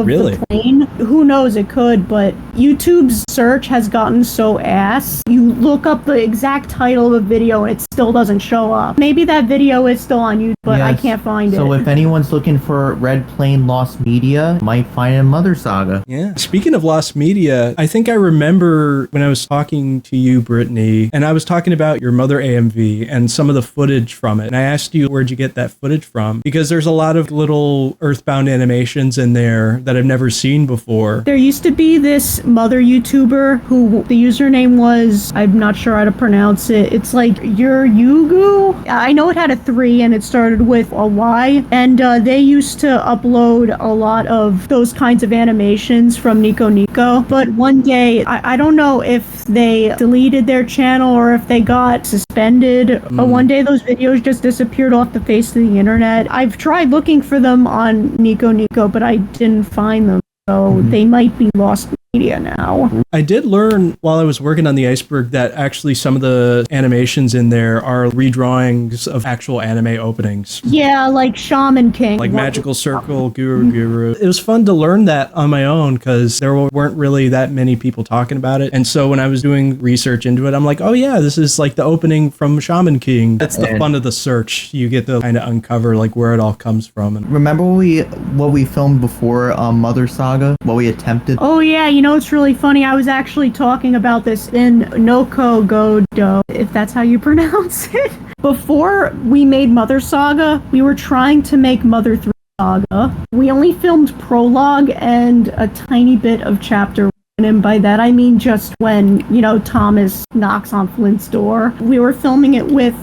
Really? the plane. Who knows? It could, but YouTube's search has gotten so ass. You look up the exact title of a video and it still doesn't show up. Maybe that video is still on YouTube, but I Yes. can't find So it. if anyone's looking for Red Plane Lost Media, might find it in Mother Saga. Yeah. Speaking of lost media, I think I remember when I was talking to you, Brittany, and I was talking about your Mother AMV and some of the footage from it. And I asked you, where'd you get that footage from? Because there's a lot of little Earthbound animations in there that I've never seen before. There used to be this mother YouTuber who the username was, I'm not sure how to pronounce it. It's like UhHuhSure. I know it had a 3 and it started with a Y. And they used to upload a lot of those kinds of animations from Nico Nico. But one day, I don't know if they deleted their channel or if they got suspended. But one day those videos just disappeared off the face of the internet. I've tried looking for them on Nico Nico, but I didn't find them. So they might be lost media now. I did learn while I was working on the Iceberg that actually some of the animations in there are redrawings of actual anime openings. Yeah, like Shaman King. Like Magical Circle, Guru. It was fun to learn that on my own because there weren't really that many people talking about it. And so when I was doing research into it, I'm like, oh yeah, this is like the opening from Shaman King. That's the fun of the search. You get to kind of uncover like where it all comes from. And Remember what we filmed before Mother Saga? What we attempted? Oh yeah, it's really funny. I was actually talking about this in Noko Godo, if that's how you pronounce it. Before we made Mother Saga, we were trying to make Mother 3 Saga. We only filmed prologue and a tiny bit of chapter 1. And by that I mean just when, Thomas knocks on Flint's door. We were filming it with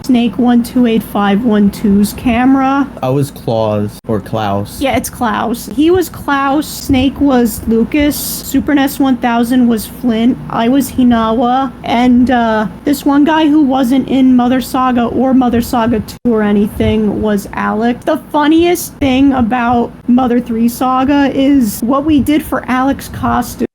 Snake 128512's camera. I was Claus or Klaus. Yeah, it's Klaus. He was Klaus, Snake was Lucas, Super NES 1000 was Flint, I was Hinawa, and this one guy who wasn't in Mother Saga or Mother Saga 2 or anything was Alex. The funniest thing about Mother 3 Saga is what we did for Alex's costume.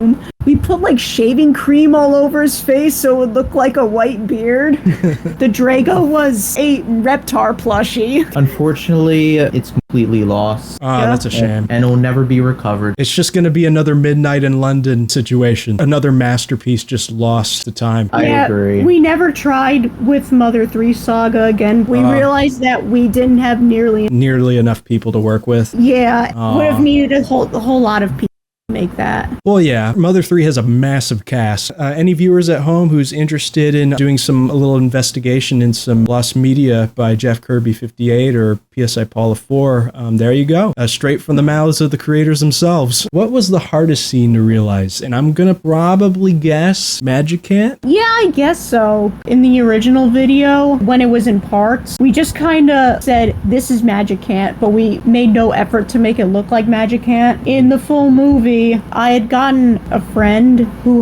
We put like shaving cream all over his face so it would look like a white beard. The Drago was a Reptar plushie. Unfortunately, it's completely lost. oh, that's a shame. And it'll never be recovered. It's just going to be another Midnight in London situation. Another masterpiece just lost to time. I agree. We never tried with Mother 3 Saga again. We realized that we didn't have Nearly enough people to work with. would have needed a whole lot of people to make that. Well, yeah, Mother 3 has a massive cast. Any viewers at home who's interested in doing a little investigation in some lost media by Jeff Kirby 58 or PsiPaula4, there you go. Straight from the mouths of the creators themselves. What was the hardest scene to realize? And I'm gonna probably guess Magicant? Yeah, I guess so. In the original video, when it was in parts, we just kind of said, this is Magicant, but we made no effort to make it look like Magicant. In the full movie, I had gotten a friend who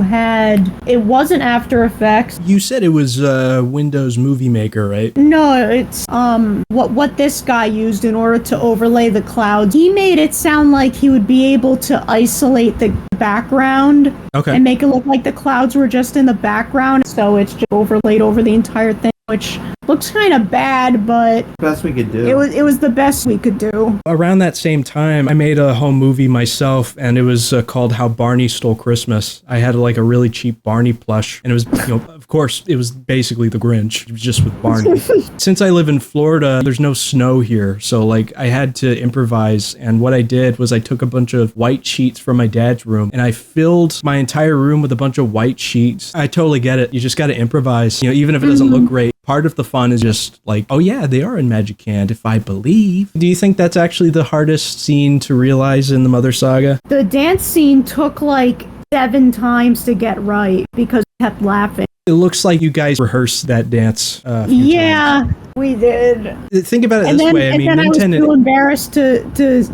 it wasn't After Effects. You said it was Windows Movie Maker, right? No, it's what this guy used in order to overlay the clouds. He made it sound like he would be able to isolate the background and make it look like the clouds were just in the background. So it's just overlaid over the entire thing, which looks kind of bad, but Best we could do. it was the best we could do. Around that same time, I made a home movie myself, and it was called How Barney Stole Christmas. I had like a really cheap Barney plush, and it was, of course, it was basically the Grinch. It was just with Barney. Since I live in Florida, there's no snow here, so like I had to improvise, and what I did was I took a bunch of white sheets from my dad's room, and I filled my entire room with a bunch of white sheets. I totally get it. You just got to improvise, even if it doesn't look great. Part of the fun is just like, oh yeah, they are in Magicant, if I believe. Do you think that's actually the hardest scene to realize in the Mother Saga? The dance scene took like 7 times to get right because we kept laughing. It looks like you guys rehearsed that dance. A few times. We did. Think about it And this then, way. I mean, I was Ninten. too embarrassed to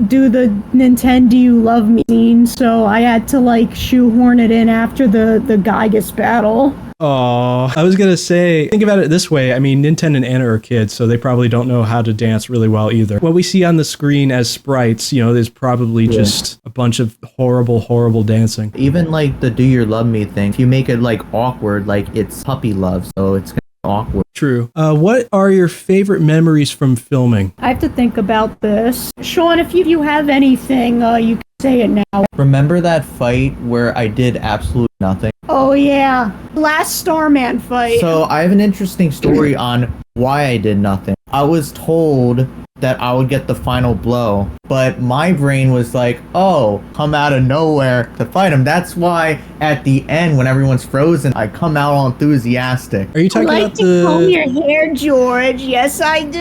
do the Nintendo Do You Love Me scene, so I had to like shoehorn it in after the Gygas battle. Oh, I was gonna say, think about it this way. I mean, Ninten and Anna are kids, so they probably don't know how to dance really well either. What we see on the screen as sprites, there's probably just a bunch of horrible dancing. Even like the Do You Love Me thing, if you make it like awkward, like it's puppy love, so it's awkward. True. What are your favorite memories from filming? I have to think about this. Sean, if you have anything, you can say it now. Remember that fight where I did absolutely nothing? Oh yeah, last Starman fight. So I have an interesting story on why I did nothing. I was told that I would get the final blow, but my brain was like, oh, come out of nowhere to fight him. That's why at the end, when everyone's frozen, I come out all enthusiastic. Are you talking about comb your hair, George. Yes, I do.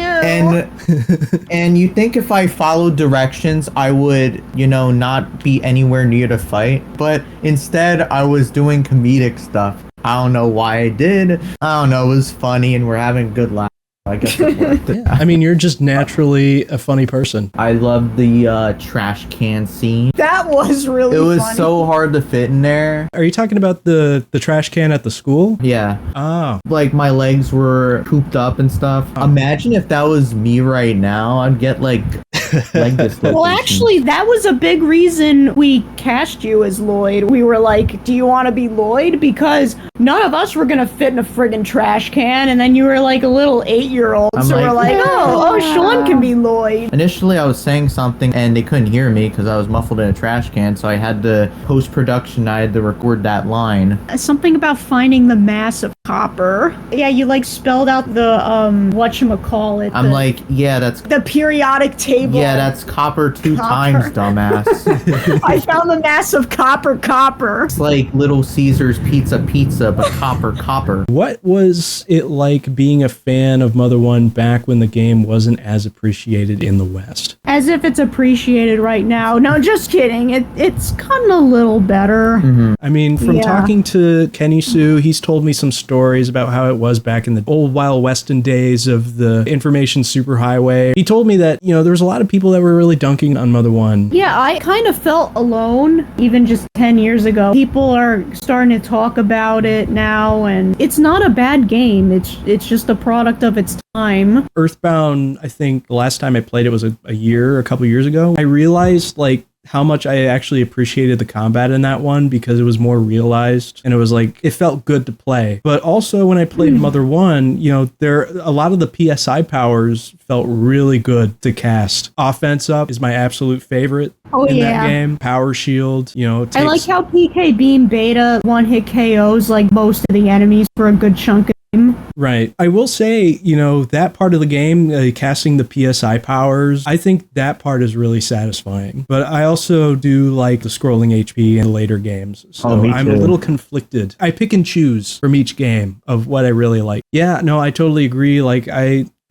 And you think if I followed directions, I would, not be anywhere near the fight, but instead I was doing comedic stuff. I don't know why I did. I don't know. It was funny and we're having a good laugh. I guess it worked. Yeah, I mean, you're just naturally a funny person. I love the trash can scene. That was really It was funny. so hard to fit in there. Are you talking about the trash can at the school? Yeah. Oh. Like my legs were cooped up and stuff. Imagine if that was me right now. I'd get like leg dislocation. Well, actually, that was a big reason we cast you as Lloyd. We were like, do you want to be Lloyd? Because none of us were going to fit in a friggin' trash can. And then you were like a little 8-year-old. I'm So like, we're like, oh, Sean can be Lloyd. Initially, I was saying something and they couldn't hear me because I was muffled in a trash can. So I had to post-production. I had to record that line. Something about finding the mass of copper. Yeah, you like spelled out the, whatchamacallit. I'm like, yeah, that's The periodic table. yeah, that's copper 2 Copper. times, dumbass. I found the mass of copper. It's like Little Caesar's pizza, but copper. What was it like being a fan of Mother 1 back when the game wasn't as appreciated in the West? As if it's appreciated right now. No, just kidding. It's gotten a little better. I mean, from Yeah. talking to Kenny Sue, he's told me some stories about how it was back in the old Wild Weston days of the information superhighway. He told me that, there was a lot of people that were really dunking on Mother 1. Yeah, I kind of felt alone even just 10 years ago. People are starting to talk about it now, and it's not a bad game. It's just a product of its time. Earthbound, I think the last time I played it was a couple years ago. I realized how much I actually appreciated the combat in that one because it was more realized and it was it felt good to play. But also when I played Mother 1, a lot of the PSI powers felt really good to cast. Offense Up is my absolute favorite in that game. Power Shield, I like how PK Beam Beta one-hit KOs like most of the enemies for a good chunk of game. Right. I will say, that part of the game, casting the PSI powers, I think that part is really satisfying. But I also do like the scrolling HP in later games. So me I'm too. a little conflicted. I pick and choose from each game of what I really like. Yeah, no, I totally agree.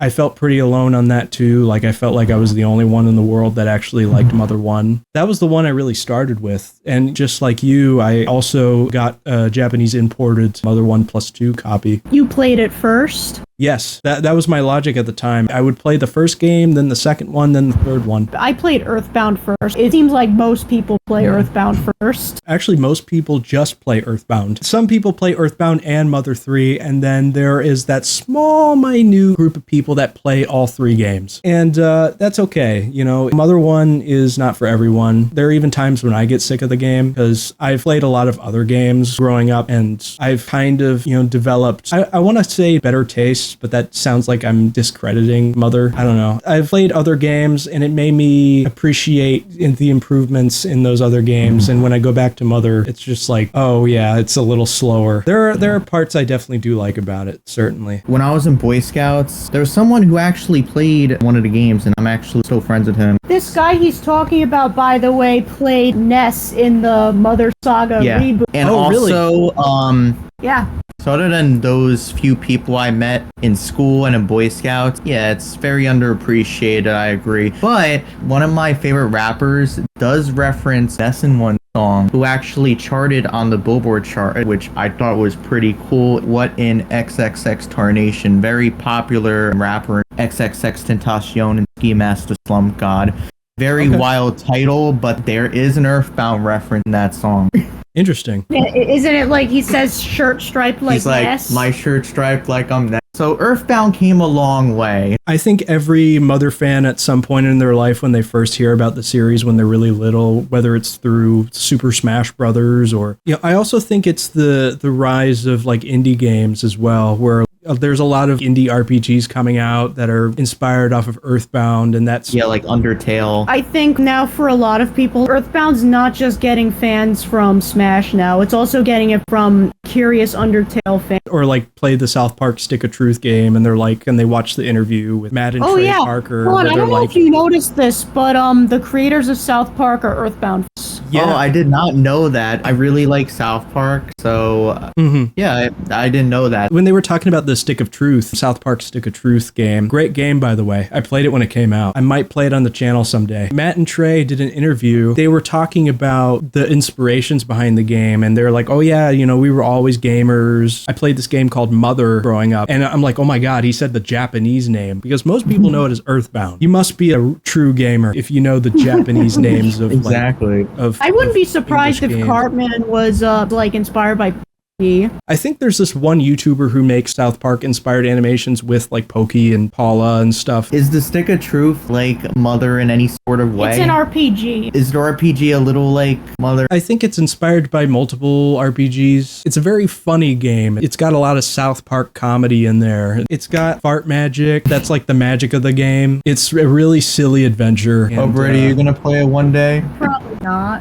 I felt pretty alone on that too. I felt like I was the only one in the world that actually liked Mother 1. That was the one I really started with. And just like you, I also got a Japanese imported Mother 1+2 copy. You played it first. Yes, that was my logic at the time. I would play the first game, then the second one, then the third one. I played Earthbound first. It seems like most people play Earthbound first. Actually, most people just play Earthbound. Some people play Earthbound and Mother 3, and then there is that small, minute group of people that play all 3 games. And that's okay. Mother 1 is not for everyone. There are even times when I get sick of the game because I've played a lot of other games growing up, and I've kind of, developed, I want to say better taste, but that sounds like I'm discrediting Mother. I don't know. I've played other games and it made me appreciate the improvements in those other games. And when I go back to Mother, it's just oh yeah, it's a little slower. There are parts I definitely do like about it, certainly. When I was in Boy Scouts, there was someone who actually played one of the games, and I'm actually still friends with him. This guy he's talking about, by the way, played Ness in the Mother Saga reboot. And really? also, Yeah. so other than those few people I met in school and in Boy Scouts, yeah, it's very underappreciated, I agree. But one of my favorite rappers does reference Ness in one song, who actually charted on the Billboard chart, which I thought was pretty cool. What in XXX Tarnation, very popular rapper, XXXTentacion and Ski Master Slump God. Very wild title, but there is an Earthbound reference in that song. Interesting. Yeah, isn't it like he says shirt striped like He's like, Ness? my shirt striped like I'm Ness. So Earthbound came a long way. I think every Mother fan at some point in their life when they first hear about the series when they're really little, whether it's through Super Smash Brothers or, I also think it's the rise of like indie games as well, where there's a lot of indie RPGs coming out that are inspired off of Earthbound, and that's... Yeah, like Undertale. I think now for a lot of people, Earthbound's not just getting fans from Smash now, it's also getting it from curious Undertale fans. Or like play the South Park Stick of Truth game, and they're like, and they watch the interview with Matt and Trey Parker. Hold on, where I they're don't know like, if you noticed this, but the creators of South Park are Earthbound. Yeah. Oh, I did not know that. I really like South Park, so yeah, I didn't know that. When they were talking about the Stick of Truth, South Park Stick of Truth game, great game, by the way. I played it when it came out. I might play it on the channel someday. Matt and Trey did an interview. They were talking about the inspirations behind the game, and they're like, oh yeah, we were always gamers. I played this game called Mother growing up, and I'm like, oh my god, he said the Japanese name, because most people know it as Earthbound. You must be a true gamer if you know the Japanese names of exactly. I wouldn't be surprised if Cartman was like inspired by Pokey. I think there's this one YouTuber who makes South Park inspired animations with like Pokey and Paula and stuff. Is the Stick of Truth like Mother in any sort of way? It's an RPG. Is the RPG a little like Mother? I think it's inspired by multiple RPGs. It's a very funny game. It's got a lot of South Park comedy in there. It's got fart magic. That's like the magic of the game. It's a really silly adventure. Oh, Brady, you're gonna play it one day? Probably not.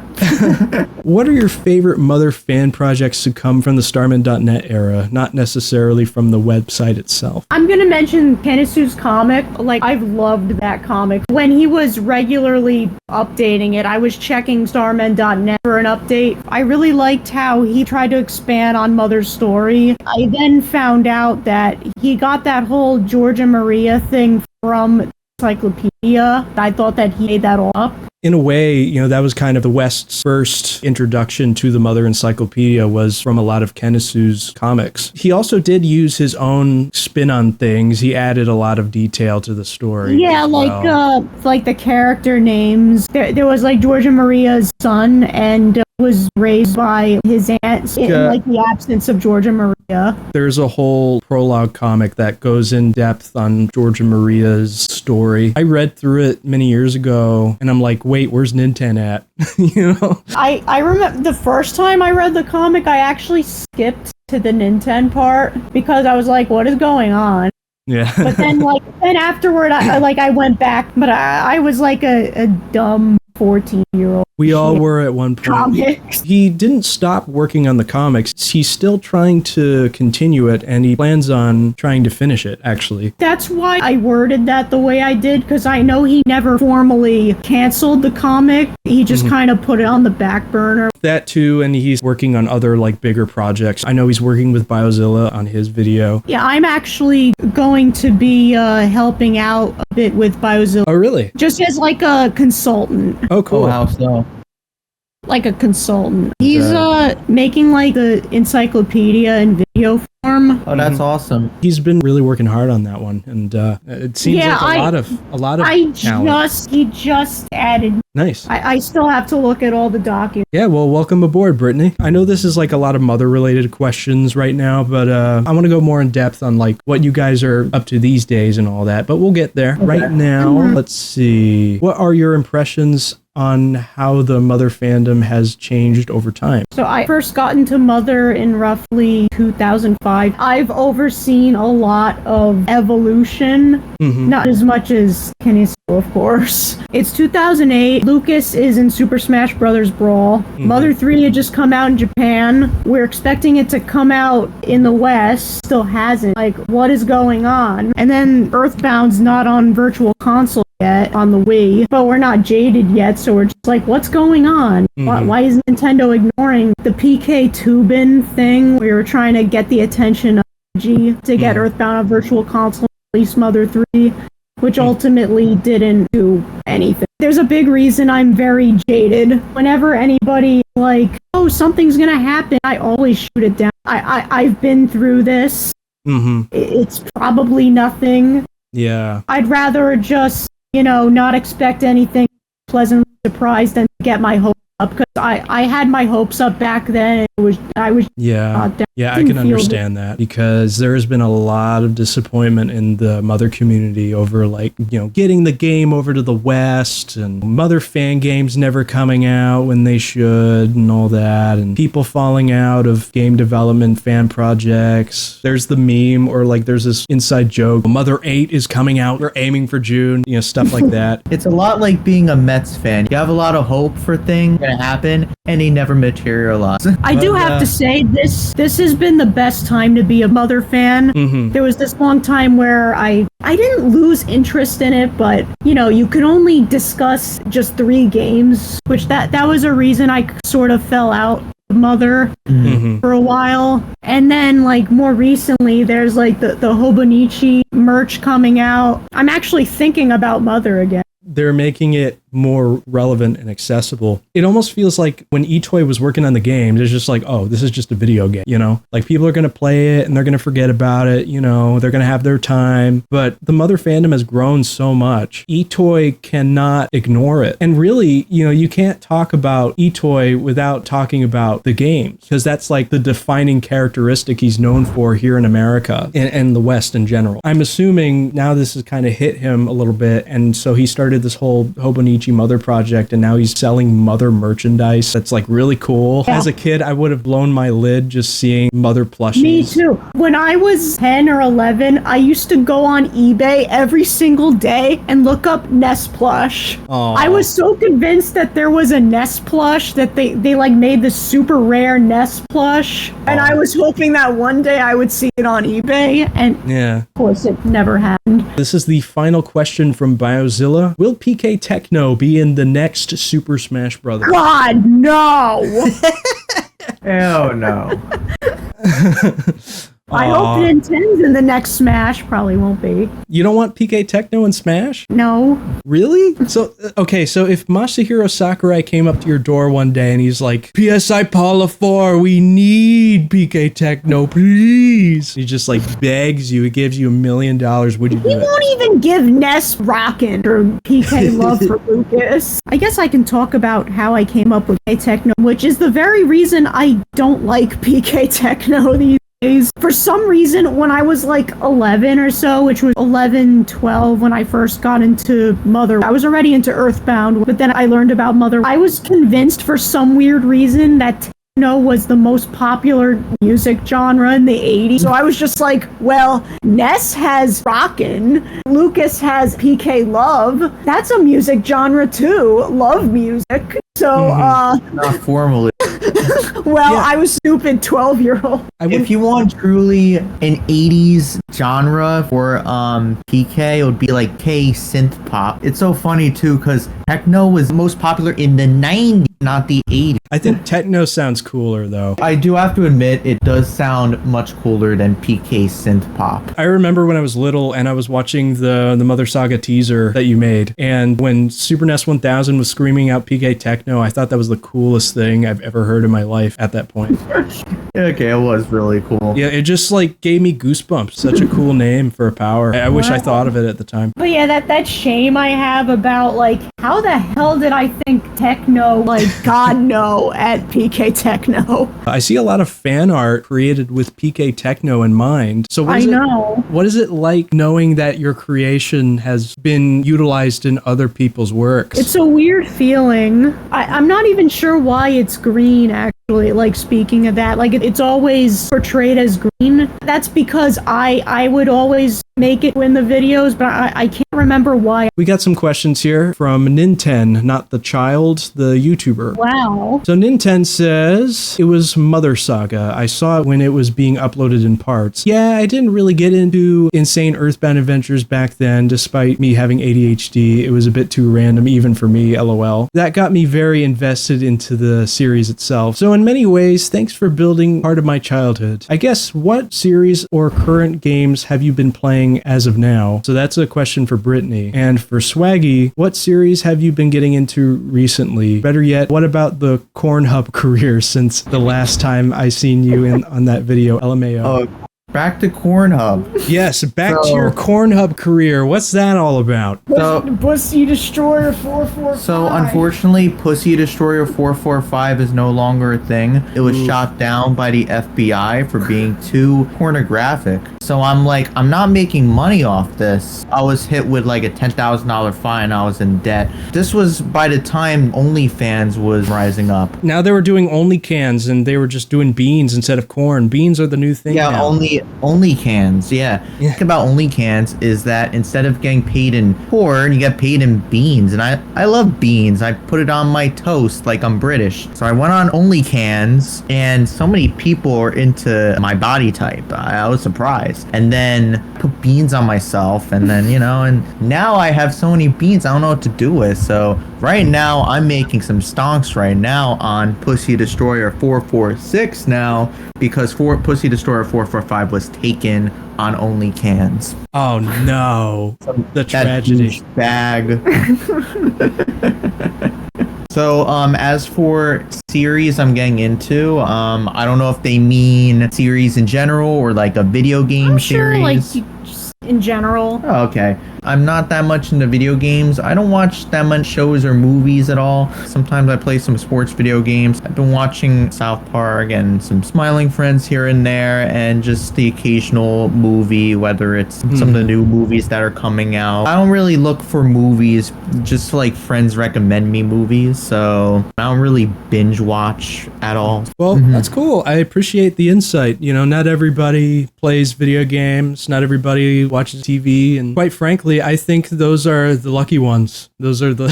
What are your favorite Mother fan projects to come from the Starman.net era, not necessarily from the website itself? I'm gonna mention Kenisu's comic. Like, I've loved that comic. When he was regularly updating it, I was checking Starman.net for an update. I really liked how he tried to expand on Mother's story. I then found out that he got that whole Georgia Maria thing from Encyclopedia. I thought that he made that all up. In a way, that was kind of the West's first introduction to the Mother Encyclopedia was from a lot of Kenisu's comics. He also did use his own spin on things. He added a lot of detail to the story. Yeah, like the character names. There was like Georgia Maria's son and was raised by his aunt in like the absence of Georgia Maria. There's a whole prologue comic that goes in depth on Georgia Maria's story. I read through it many years ago and I'm like, wait, where's Ninten at? I remember the first time I read the comic, I actually skipped to the Ninten part because I was like, what is going on? Yeah. But then afterward, I went back, but I was like a dumb 14-year-old. We all were at one point. Comics. He didn't stop working on the comics. He's still trying to continue it, and he plans on trying to finish it, actually. That's why I worded that the way I did, because I know he never formally canceled the comic. He just kind of put it on the back burner. That too, and he's working on other, like, bigger projects. I know he's working with Biozilla on his video. Yeah, I'm actually going to be helping out a bit with Biozilla. Oh, really? Just as, like, a consultant. Oh, cool. Oh, how so? Like a consultant. He's making like the encyclopedia in video form. Oh, that's awesome. He's been really working hard on that one, and it seems like a lot of talent. He just added. Nice. I still have to look at all the documents. Yeah, well, welcome aboard, Brittany. I know this is like a lot of Mother-related questions right now, but I want to go more in depth on like what you guys are up to these days and all that, but we'll get there. Okay. Right now, let's see. What are your impressions on how the Mother fandom has changed over time? So I first got into Mother in roughly 2005. I've overseen a lot of evolution, not as much as Kenny, of course. It's 2008. Lucas is in Super Smash Bros. Brawl. Mother 3 had just come out in Japan. We're expecting it to come out in the West. Still hasn't. Like, what is going on? And then Earthbound's not on Virtual Console yet on the Wii, but we're not jaded yet, so we're just like, what's going on? Why is Nintendo ignoring the PK Tubin thing? We were trying to get the attention of G to get Earthbound on Virtual Console, release Mother 3, which ultimately didn't do anything. there's a big reason I'm very jaded. Whenever anybody like, oh, something's gonna happen, I always shoot it down. I've been through this. Mm-hmm. It's probably nothing. Yeah. I'd rather just, not expect anything, pleasantly surprised, than get my hopes up, because I had my hopes up back then. I can understand that, because there has been a lot of disappointment in the Mother community over getting the game over to the West, and Mother fan games never coming out when they should, and all that, and people falling out of game development fan projects. There's the meme, or there's this inside joke, Mother 8 is coming out, we're aiming for June, stuff like that. It's a lot like being a Mets fan. You have a lot of hope for things gonna happen, and they never materialize. I do have to say, this has been the best time to be a Mother fan. Mm-hmm. There was this long time where I didn't lose interest in it, but you could only discuss just 3 games, which that was a reason I sort of fell out of Mother for a while. And then more recently, there's the Hobonichi merch coming out. I'm actually thinking about Mother again. They're making it more relevant and accessible. It almost feels like when eToy was working on the games, it's just oh, this is just a video game, people are going to play it and they're going to forget about it, they're going to have their time. But the Mother fandom has grown so much. eToy cannot ignore it. And really, you can't talk about eToy without talking about the games, because that's the defining characteristic he's known for here in America and the West in general. I'm assuming now this has kind of hit him a little bit, and so he started this whole Hobonichi Mother project, and now he's selling Mother merchandise that's really cool. Yeah. As a kid, I would have blown my lid just seeing Mother plushies. Me too. When I was 10 or 11, I used to go on eBay every single day and look up Ness plush. Aww. I was so convinced that there was a Ness plush, that they made this super rare Ness plush, and I was hoping that one day I would see it on eBay, and of course it never happened. This is the final question from Biozilla. Will PK Techno be in the next Super Smash Brothers? God, no! Hell no. I hope Ninten's in the next Smash. Probably won't be. You don't want PK Techno in Smash? No. Really? So, okay, so if Masahiro Sakurai came up to your door one day and he's like, PsiPaula4, we need PK Techno, please. He just begs you, he gives you $1 million, would you do it? He won't even give Ness Rockin' or PK Love for Lucas. I guess I can talk about how I came up with PK Techno, which is the very reason I don't like PK Techno these days. For some reason, when I was 11 or so, which was 11, 12 when I first got into Mother, I was already into Earthbound, but then I learned about Mother. I was convinced for some weird reason that Techno was the most popular music genre in the 80s. So I was just well, Ness has Rockin', Lucas has PK Love. That's a music genre too, love music. So, not formally. Well, yeah. I was stupid 12-year-old. If you want truly an 80s genre for PK, it would be K synth pop. It's so funny too, because Techno was most popular in the 90s, not the 80s. I think Techno sounds cooler though. I do have to admit, it does sound much cooler than PK synth pop. I remember when I was little and I was watching the Mother Saga teaser that you made, and when Super NES 1000 was screaming out PK Techno, I thought that was the coolest thing I've ever heard in my life at that point. Okay, it was really cool. Yeah, it just gave me goosebumps. Such a cool name for a power. I wish I thought of it at the time. But yeah, that shame I have about how the hell did I think Techno God no at PK Techno? I see a lot of fan art created with PK Techno in mind. So what is it like knowing that your creation has been utilized in other people's works? It's a weird feeling. I'm not even sure why it's green, actually. Speaking of that, it's always portrayed as green. That's because I would always make it in the videos, but I can't remember why. We got some questions here from Ninten, not the child, the YouTuber. Wow. So Ninten says, it was Mother Saga. I saw it when it was being uploaded in parts. Yeah, I didn't really get into insane Earthbound adventures back then, despite me having ADHD. It was a bit too random, even for me, LOL. That got me very invested into the series itself. So So in many ways, thanks for building part of my childhood. I guess, what series or current games have you been playing as of now? So that's a question for Brittany. And for Swaggy, what series have you been getting into recently? Better yet, what about the Pornhub career since the last time I seen you on that video, LMAO? Oh, back to Pornhub. Yes, back to your Pornhub career. What's that all about? Pussy Destroyer 445. So unfortunately, Pussy Destroyer 445 is no longer a thing. It was shot down by the FBI for being too pornographic. So I'm like, I'm not making money off this. I was hit with like a $10,000 fine. I was in debt. This was by the time OnlyFans was rising up. Now they were doing OnlyCans and they were just doing beans instead of corn. Beans are the new thing now. Only cans, yeah. The thing about only cans is that instead of getting paid in corn, you get paid in beans. And I love beans. I put it on my toast like I'm British. So I went on only cans, and so many people are into my body type. I was surprised. And then put beans on myself, and then, and now I have so many beans I don't know what to do with. So right now I'm making some stonks right now on Pussy Destroyer 446 now, because Pussy Destroyer 445 was taken on only cans. Oh no, the tragedy. Bag. So, as for series I'm getting into, I don't know if they mean series in general or like a video game series. Like just in general. Oh, okay. I'm not that much into video games. I don't watch that much shows or movies at all. Sometimes I play some sports video games. I've been watching South Park and some Smiling Friends here and there, and just the occasional movie, whether it's some of the new movies that are coming out. I don't really look for movies, just like friends recommend me movies, so I don't really binge watch at all. Well, that's cool. I appreciate the insight. Not everybody plays video games, not everybody watches TV, and quite frankly, I think those are the lucky ones. Those are the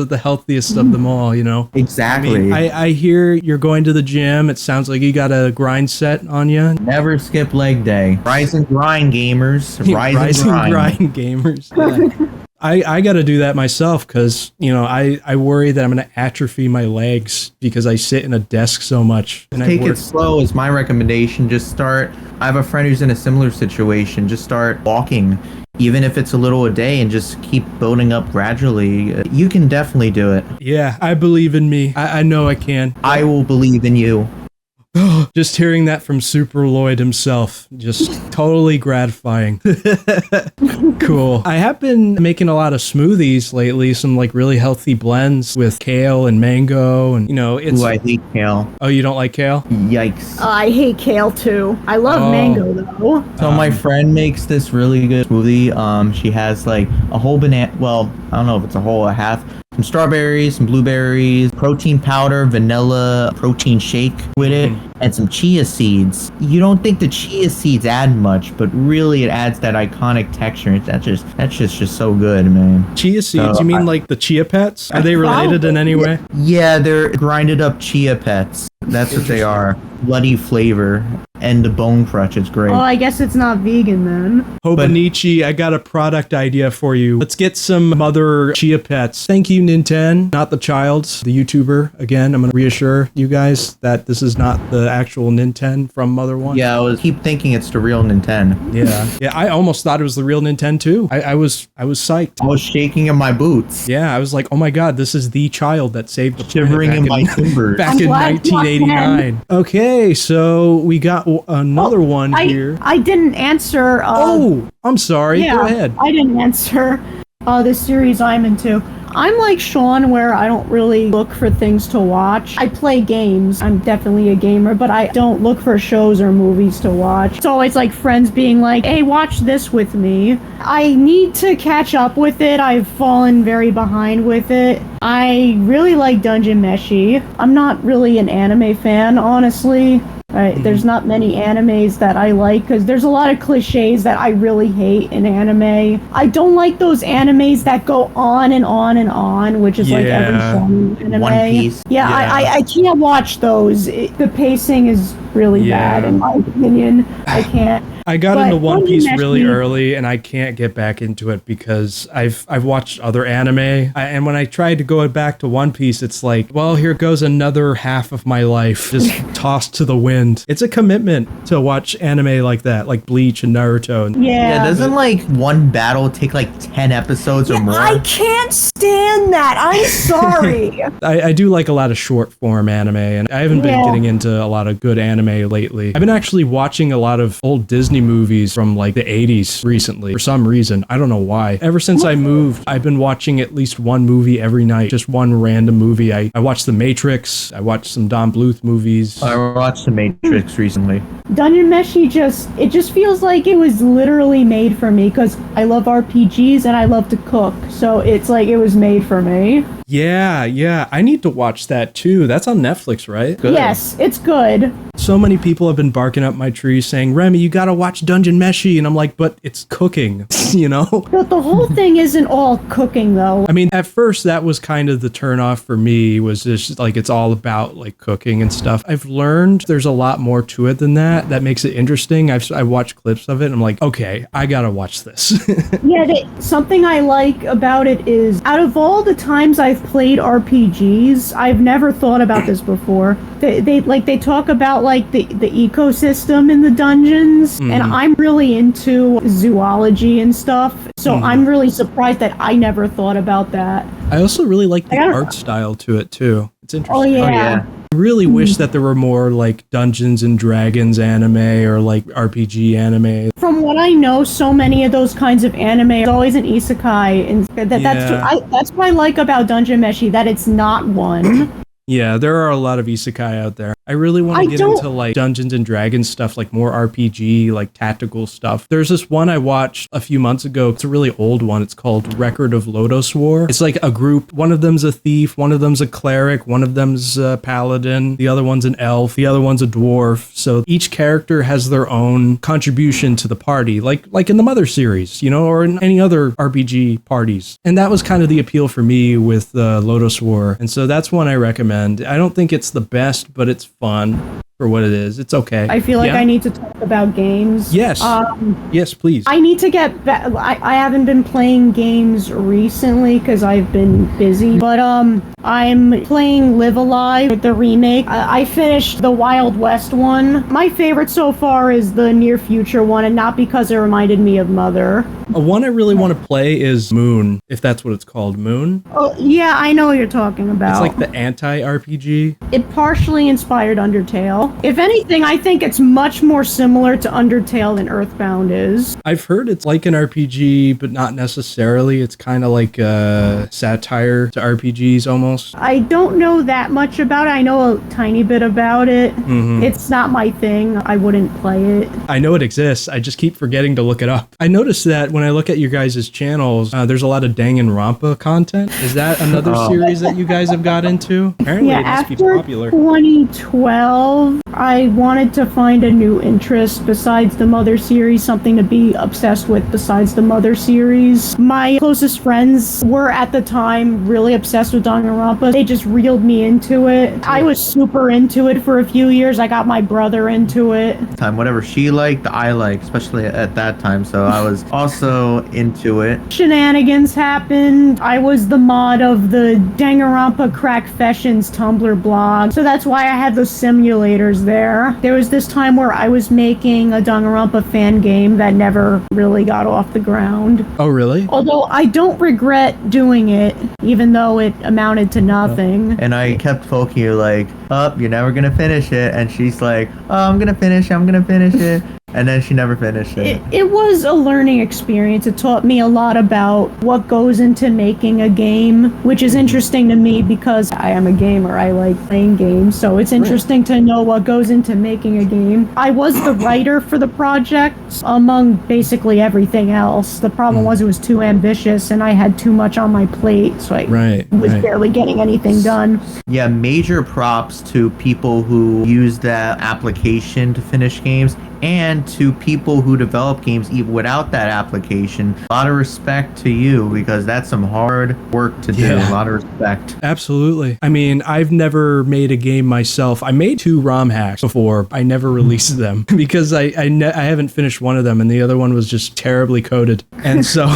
the healthiest of them all, Exactly. I hear you're going to the gym. It sounds like you got a grind set on you. Never skip leg day. Rise and grind, gamers. Rise and grind gamers. Yeah. I got to do that myself because, I worry that I'm going to atrophy my legs because I sit in a desk so much. And Take it slow is my recommendation. I have a friend who's in a similar situation. Just start walking, even if it's a little a day, and just keep building up gradually. You can definitely do it. Yeah, I believe in me. I know I can. I will believe in you. Just hearing that from Super Lloyd himself, just totally gratifying. Cool. I have been making a lot of smoothies lately, some like really healthy blends with kale and mango, and it's. Ooh, I hate kale. Oh, you don't like kale? Yikes. I hate kale too. I love mango though. So my friend makes this really good smoothie. She has like a whole banana. Well, I don't know if it's a whole, a half. Some strawberries, some blueberries, protein powder, vanilla protein shake with it, and some chia seeds. You don't think the chia seeds add much, but really it adds that iconic texture. That's just so good, man. Chia seeds? You mean like the chia pets? Are they related in any way? Yeah, they're grinded up chia pets. That's what they are. Bloody flavor. And the bone crutch is great. Oh, I guess it's not vegan then. Hobonichi, I got a product idea for you. Let's get some mother chia pets. Thank you, Ninten, not the child, the YouTuber. Again, I'm going to reassure you guys that this is not the actual Ninten from Mother One. Yeah, keep thinking it's the real Ninten. Yeah, I almost thought it was the real Ninten too. I was psyched. I was shaking in my boots. Yeah, I was like, oh my god, this is the child that saved the planet shivering in my timbers. Back in 1989. Okay, so we got another one here. I didn't answer. I'm sorry. Yeah, go ahead. I didn't answer the series I'm into. I'm like Sean, where I don't really look for things to watch. I play games. I'm definitely a gamer, but I don't look for shows or movies to watch. It's always like friends being like, hey, watch this with me. I need to catch up with it. I've fallen very behind with it. I really like Dungeon Meshi. I'm not really an anime fan, honestly. There's not many animes that I like because there's a lot of cliches that I really hate in anime. I don't like those animes that go on and on and on, which is like every anime. One Piece. Yeah. I can't watch those. The pacing is really bad in my opinion. I can't. I got But into One Dungeon Piece really Meshi- early, and I can't get back into it because I've watched other anime, and when I tried to go back to One Piece, it's like, well, here goes another half of my life just tossed to the wind. It's a commitment to watch anime like that, like Bleach and Naruto. And Yeah, doesn't like one battle take like 10 episodes or more? I can't stand that. I'm sorry. I do like a lot of short form anime, and I haven't been getting into a lot of good anime lately. I've been actually watching a lot of old Disney movies from like the 80s recently for some reason. I don't know why. Ever since I moved, I've been watching at least one movie every night, just one random movie. I watched The Matrix, I watched some Don Bluth movies. I watched The Matrix recently. Dungeon Meshi just feels like it was literally made for me because I love RPGs and I love to cook. So it's like it was made for me. Yeah. I need to watch that too. That's on Netflix, right? Good. Yes, it's good. So many people have been barking up my tree saying, Remy, you gotta watch Dungeon Meshi. And I'm like, but it's cooking, you know? But the whole thing isn't all cooking though. I mean, at first that was kind of the turnoff for me, was just like, it's all about like cooking and stuff. I've learned there's a lot more to it than that. That makes it interesting. I watched clips of it and I'm like, okay, I gotta watch this. Yeah, something I like about it is out of all the times I've played RPGs, I've never thought about this before. They talk about like the ecosystem in the dungeons, and I'm really into zoology and stuff, so I'm really surprised that I never thought about that. I also really like the art style to it too. It's interesting. Oh yeah. Oh, yeah. I really wish that there were more like Dungeons and Dragons anime or like RPG anime. From what I know, so many of those kinds of anime are always an isekai, and that's what I like about Dungeon Meshi, that it's not one. Yeah, there are a lot of isekai out there. I really want to get into like Dungeons and Dragons stuff, like more RPG, like tactical stuff. There's this one I watched a few months ago. It's a really old one. It's called Record of Lodoss War. It's like a group. One of them's a thief. One of them's a cleric. One of them's a paladin. The other one's an elf. The other one's a dwarf. So each character has their own contribution to the party, like in the Mother series, you know, or in any other RPG parties. And that was kind of the appeal for me with Lodoss War. And so that's one I recommend. I don't think it's the best, but it's fun for what it is. It's okay. I feel like I need to talk about games. Yes. Yes, please. I need to get back. I haven't been playing games recently because I've been busy, but I'm playing Live Alive, the remake. I finished the Wild West one. My favorite so far is the Near Future one, and not because it reminded me of Mother. One I really want to play is Moon, if that's what it's called. Moon? Oh, yeah, I know what you're talking about. It's like the anti-RPG. It partially inspired Undertale. If anything, I think it's much more similar to Undertale than Earthbound is. I've heard it's like an RPG, but not necessarily. It's kind of like a satire to RPGs almost. I don't know that much about it. I know a tiny bit about it. It's not my thing. I wouldn't play it. I know it exists. I just keep forgetting to look it up. I noticed that when I look at your guys' channels, there's a lot of Danganronpa content. Is that another series that you guys have got into? Apparently it must be popular. After 2012, I wanted to find a new interest besides the Mother series, something to be obsessed with besides the Mother series. My closest friends were at the time really obsessed with Danganronpa. They just reeled me into it. I was super into it for a few years. I got my brother into it. Whatever she liked, I liked, especially at that time. So I was also into it. Shenanigans happened. I was the mod of the Danganronpa Crack Fashions Tumblr blog, so that's why I had those simulators there. There was this time where I was making a Danganronpa fan game that never really got off the ground. Oh, really? Although I don't regret doing it, even though it amounted to nothing. And I kept poking you like, oh, you're never gonna finish it. And she's like, oh, I'm gonna finish it. And then she never finished it. It was a learning experience. It taught me a lot about what goes into making a game, which is interesting to me because I am a gamer. I like playing games, so it's interesting to know what goes into making a game. I was the writer for the project, among basically everything else. The problem was it was too ambitious, and I had too much on my plate, so I was barely getting anything done. Yeah, major props to people who use that application to finish games. And to people who develop games even without that application, a lot of respect to you, because that's some hard work to do. Yeah. A lot of respect. Absolutely. I mean, I've never made a game myself. I made 2 ROM hacks before. I never released them because I haven't finished one of them, and the other one was just terribly coded. And so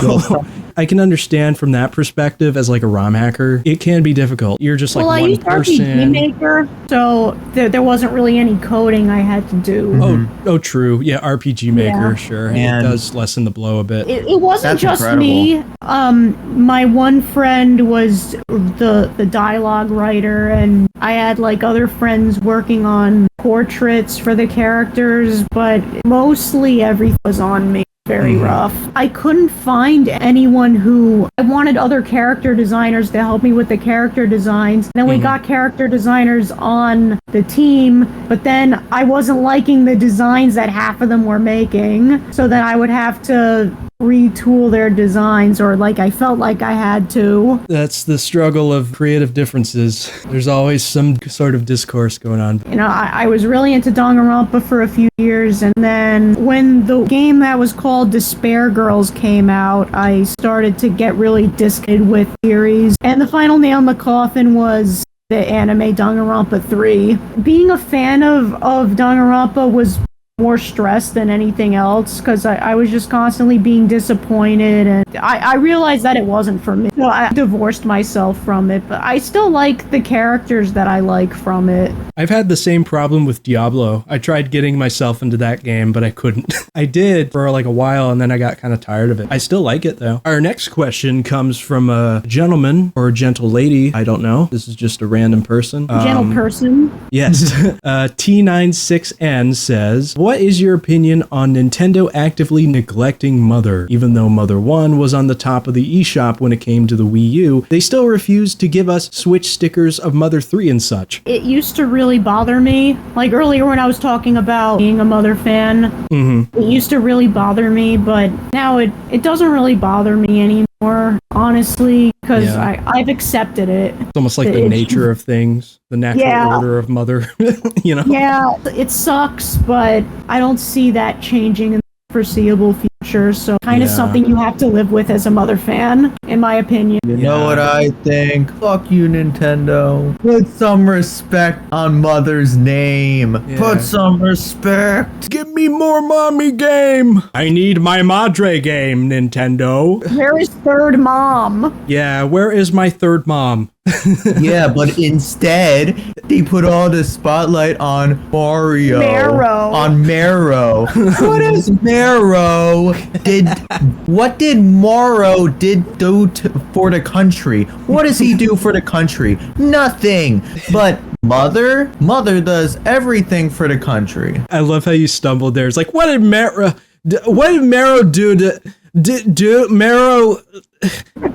I can understand from that perspective as like a ROM hacker, it can be difficult. You're just like Well, I one used person. RPG Maker, so there wasn't really any coding I had to do. Oh, true. Yeah, RPG Maker, Yeah. sure. And- it does lessen the blow a bit. It wasn't That's just incredible. me. My one friend was the dialogue writer, and I had like other friends working on portraits for the characters, but mostly everything was on me. Very rough. I couldn't find anyone who... I wanted other character designers to help me with the character designs. Then we got character designers on the team, but then I wasn't liking the designs that half of them were making, so then I would have to retool their designs, or like I felt like I had to. That's the struggle of creative differences. There's always some sort of discourse going on. You know, I was really into Danganronpa for a few years, and then when the game that was called Despair Girls came out, I started to get really disgusted with series. And the final nail in the coffin was the anime Danganronpa 3. Being a fan of Danganronpa was more stress than anything else, because I was just constantly being disappointed, and I realized that it wasn't for me. So I divorced myself from it, but I still like the characters that I like from it. I've had the same problem with Diablo. I tried getting myself into that game, but I couldn't. I did for like a while, and then I got kind of tired of it. I still like it though. Our next question comes from a gentleman or a gentle lady. I don't know. This is just a random person. Gentle person. Yes. T96N says, what is your opinion on Nintendo actively neglecting Mother? Even though Mother 1 was on the top of the eShop when it came to the Wii U, they still refused to give us Switch stickers of Mother 3 and such. It used to really bother me. Like earlier when I was talking about being a Mother fan, it used to really bother me, but now it doesn't really bother me anymore, honestly, because Yeah. I've accepted it. It's almost like the It- nature of things, the natural Yeah. order of Mother, you know? Yeah, it sucks, but I don't see that changing in the foreseeable future, so kind of Yeah. something you have to live with as a Mother fan, in my opinion. You know what I think? Fuck you, Nintendo. Put some respect on Mother's name. Yeah. Put some respect. Give me more mommy game! I need my Madre game, Nintendo. Where is Third Mom? Yeah, where is my third mom? Yeah, but instead, they put all the spotlight on Mario. Marrow. On Marrow. What is Marrow? What did Morrow do for the country? What does he do for the country? Nothing. But Mother does everything for the country. I love how you stumbled there. It's like, what did Marrow do to Marrow?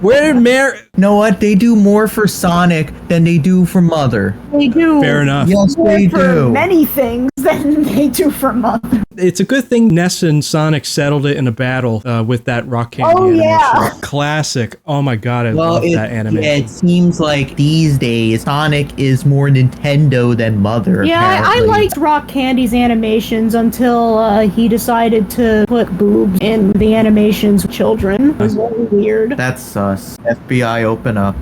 Where did Marrow? You know what? They do more for Sonic than they do for Mother. They do Fair enough. Yes, more they for do. many things than they do for Mother. It's a good thing Ness and Sonic settled it in a battle with that rock candy Oh, animation. yeah. Classic. Oh my god, I love that animation. it seems like these days Sonic is more Nintendo than Mother. Yeah, I apparently. liked Rock Candy's animations until he decided to put boobs in the animations with children. It was very weird. That's sus. FBI, open up.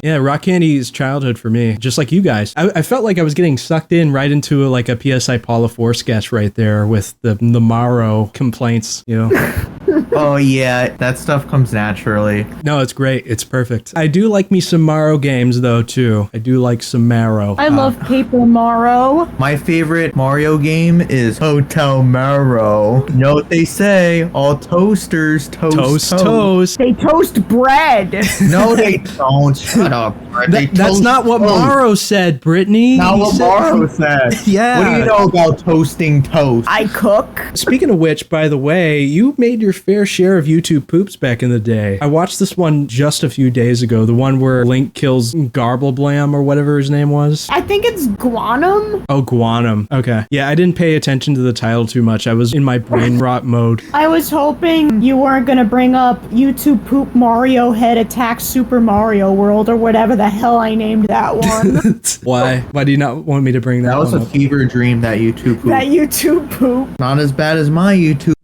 Yeah, Rock Candy's childhood for me, just like you guys. I felt like I was getting sucked in right into like a PsiPaula4 sketch right there with the Morrow complaints, you know. Oh yeah, that stuff comes naturally. No, it's great. It's perfect. I do like me some Morrow games though too. I do like some Marrow. I love Paper Morrow. My favorite Mario game is Hotel Marrow. You know what they say? All toasters toast. They toast bread. No, they don't. Shut up. They That's toast not what toast. Morrow said, Brittany. Not He what said- Morrow said. Yeah. What do you know about toasting toast? I cook. Speaking of which, by the way, you made your fair share of YouTube poops back in the day. I watched this one just a few days ago, the one where Link kills Qrrbrbirlbel or whatever his name was. I think it's Guanum. Oh, Guanum. Okay. Yeah, I didn't pay attention to the title too much. I was in my brain rot mode. I was hoping you weren't going to bring up YouTube Poop Mario Head Attacks Super Mario World or whatever the the hell I named that one. Why? Why do you not want me to bring that That was one a up? fever dream, that YouTube poop. That YouTube poop. Not as bad as my YouTube.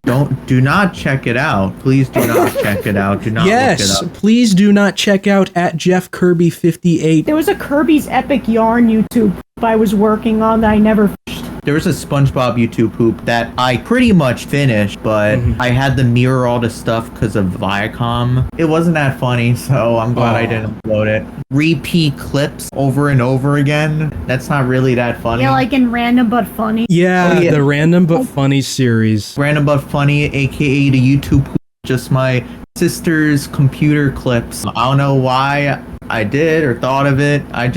Do not check it out. Please do not check it out. Do not Yes, look it up. please do not check out at Jeff Kirby 58. There was a Kirby's Epic Yarn YouTube poop I was working on that I never finished. There was a SpongeBob YouTube poop that I pretty much finished, but I had to mirror all the stuff because of Viacom. It wasn't that funny, so I'm glad I didn't upload it. Repeat clips over and over again. That's not really that funny. Yeah, like in Random But Funny. Yeah, Oh, yeah. the Random But Funny series. Random but funny, aka the YouTube poop. Just my sister's computer clips. I don't know why I did or thought of it. I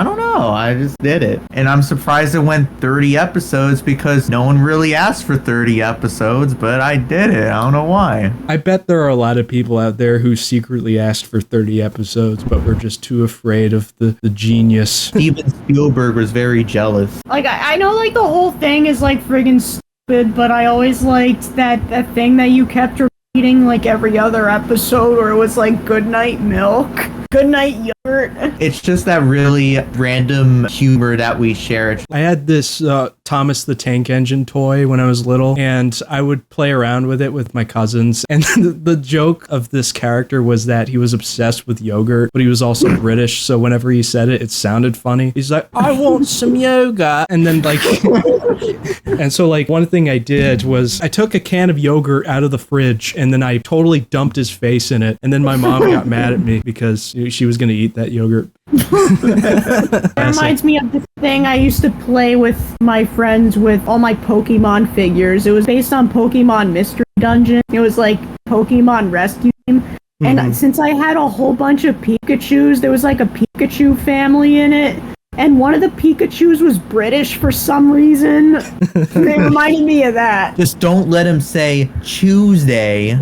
don't know. I just did it. And I'm surprised it went 30 episodes because no one really asked for 30 episodes, but I did it. I don't know why. I bet there are a lot of people out there who secretly asked for 30 episodes, but were just too afraid of the genius. Steven Spielberg was very jealous. Like, I know, like, the whole thing is, like, friggin' stupid, but I always liked that thing that you kept repeating, like, every other episode, where it was, like, Goodnight Milk, Goodnight Yogurt. It's just that really random humor that we share. I had this Thomas the Tank Engine toy when I was little, and I would play around with it with my cousins. And the joke of this character was that he was obsessed with yogurt, but he was also British, so whenever he said it, it sounded funny. He's like, I want some yogurt. And then, like, and so, like, one thing I did was I took a can of yogurt out of the fridge, and then I totally dumped his face in it. And then my mom got mad at me because she was going to eat that yogurt. That reminds me of the thing I used to play with my friends with all my Pokemon figures. It was based on Pokemon Mystery Dungeon. It was like Pokemon Rescue Team. And since I had a whole bunch of Pikachus, there was like a Pikachu family in it. And one of the Pikachus was British for some reason. They reminded me of that. Just don't let him say Tuesday.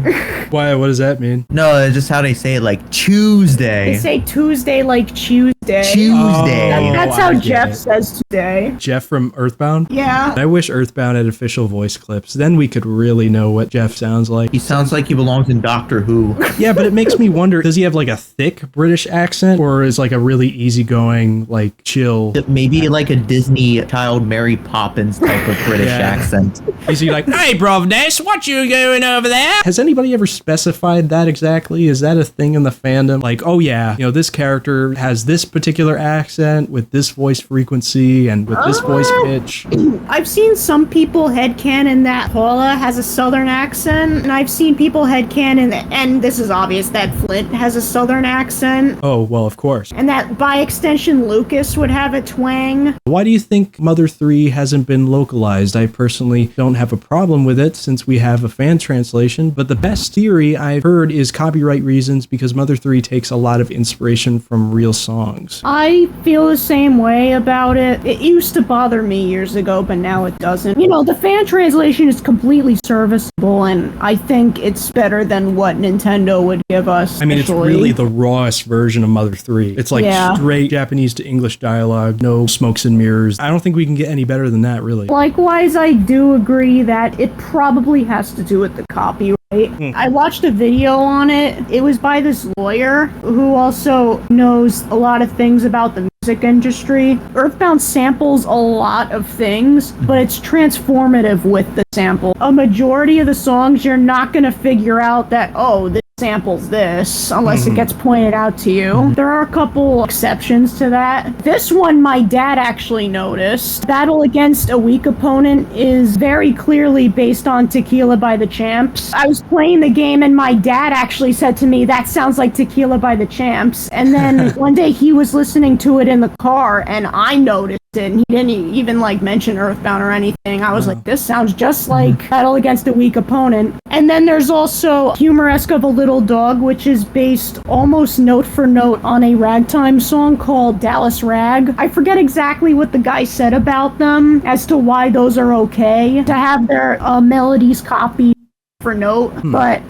Why? What does that mean? No, it's just how they say it, like Tuesday. They say Tuesday like Tuesday. Tuesday. That's I how get Jeff it. says today. Jeff from Earthbound? Yeah. I wish Earthbound had official voice clips. Then we could really know what Jeff sounds like. He sounds like he belongs in Doctor Who. Yeah, but it makes me wonder, does he have like a thick British accent or is like a really easygoing, like chill? Maybe like a Disney child Mary Poppins type of British Yeah. accent. Is he like, hey, Brovness, what you doing over there? Has anybody ever specified that exactly? Is that a thing in the fandom? Like, oh yeah, you know, this character has this particular accent with this voice frequency and with this voice pitch. I've seen some people headcanon that Paula has a southern accent, and I've seen people headcanon, and this is obvious, that Flint has a southern accent, Oh, well, of course. and that by extension Lucas would have a twang. Why do you think Mother 3 hasn't been localized? I personally don't have a problem with it since we have a fan translation, but the best theory I've heard is copyright reasons because Mother 3 takes a lot of inspiration from real songs. I feel the same way about it. It used to bother me years ago, but now it doesn't. You know, the fan translation is completely serviceable, and I think it's better than what Nintendo would give us. I mean, it's actually. really the rawest version of Mother 3. It's like Yeah. straight Japanese to English dialogue, no smokes and mirrors. I don't think we can get any better than that, really. Likewise, I do agree that it probably has to do with the copyright. I watched a video on it. It was by this lawyer who also knows a lot of things about the music industry. Earthbound samples a lot of things, but it's transformative with the sample. A majority of the songs, you're not going to figure out that, oh, this samples this unless it gets pointed out to you. There are a couple exceptions to that. This one my dad actually noticed. Battle Against a Weak Opponent is very clearly based on Tequila by the Champs. I was playing the game and my dad actually said to me, that sounds like Tequila by the Champs. And then one day he was listening to it in the car and I noticed it, and he didn't even like mention Earthbound or anything. I was like, this sounds just like Battle Against a Weak Opponent. And then there's also Humoresque of a Little Dog, which is based almost note for note on a ragtime song called Dallas Rag. I forget exactly what the guy said about them as to why those are okay to have their melodies copied for note, but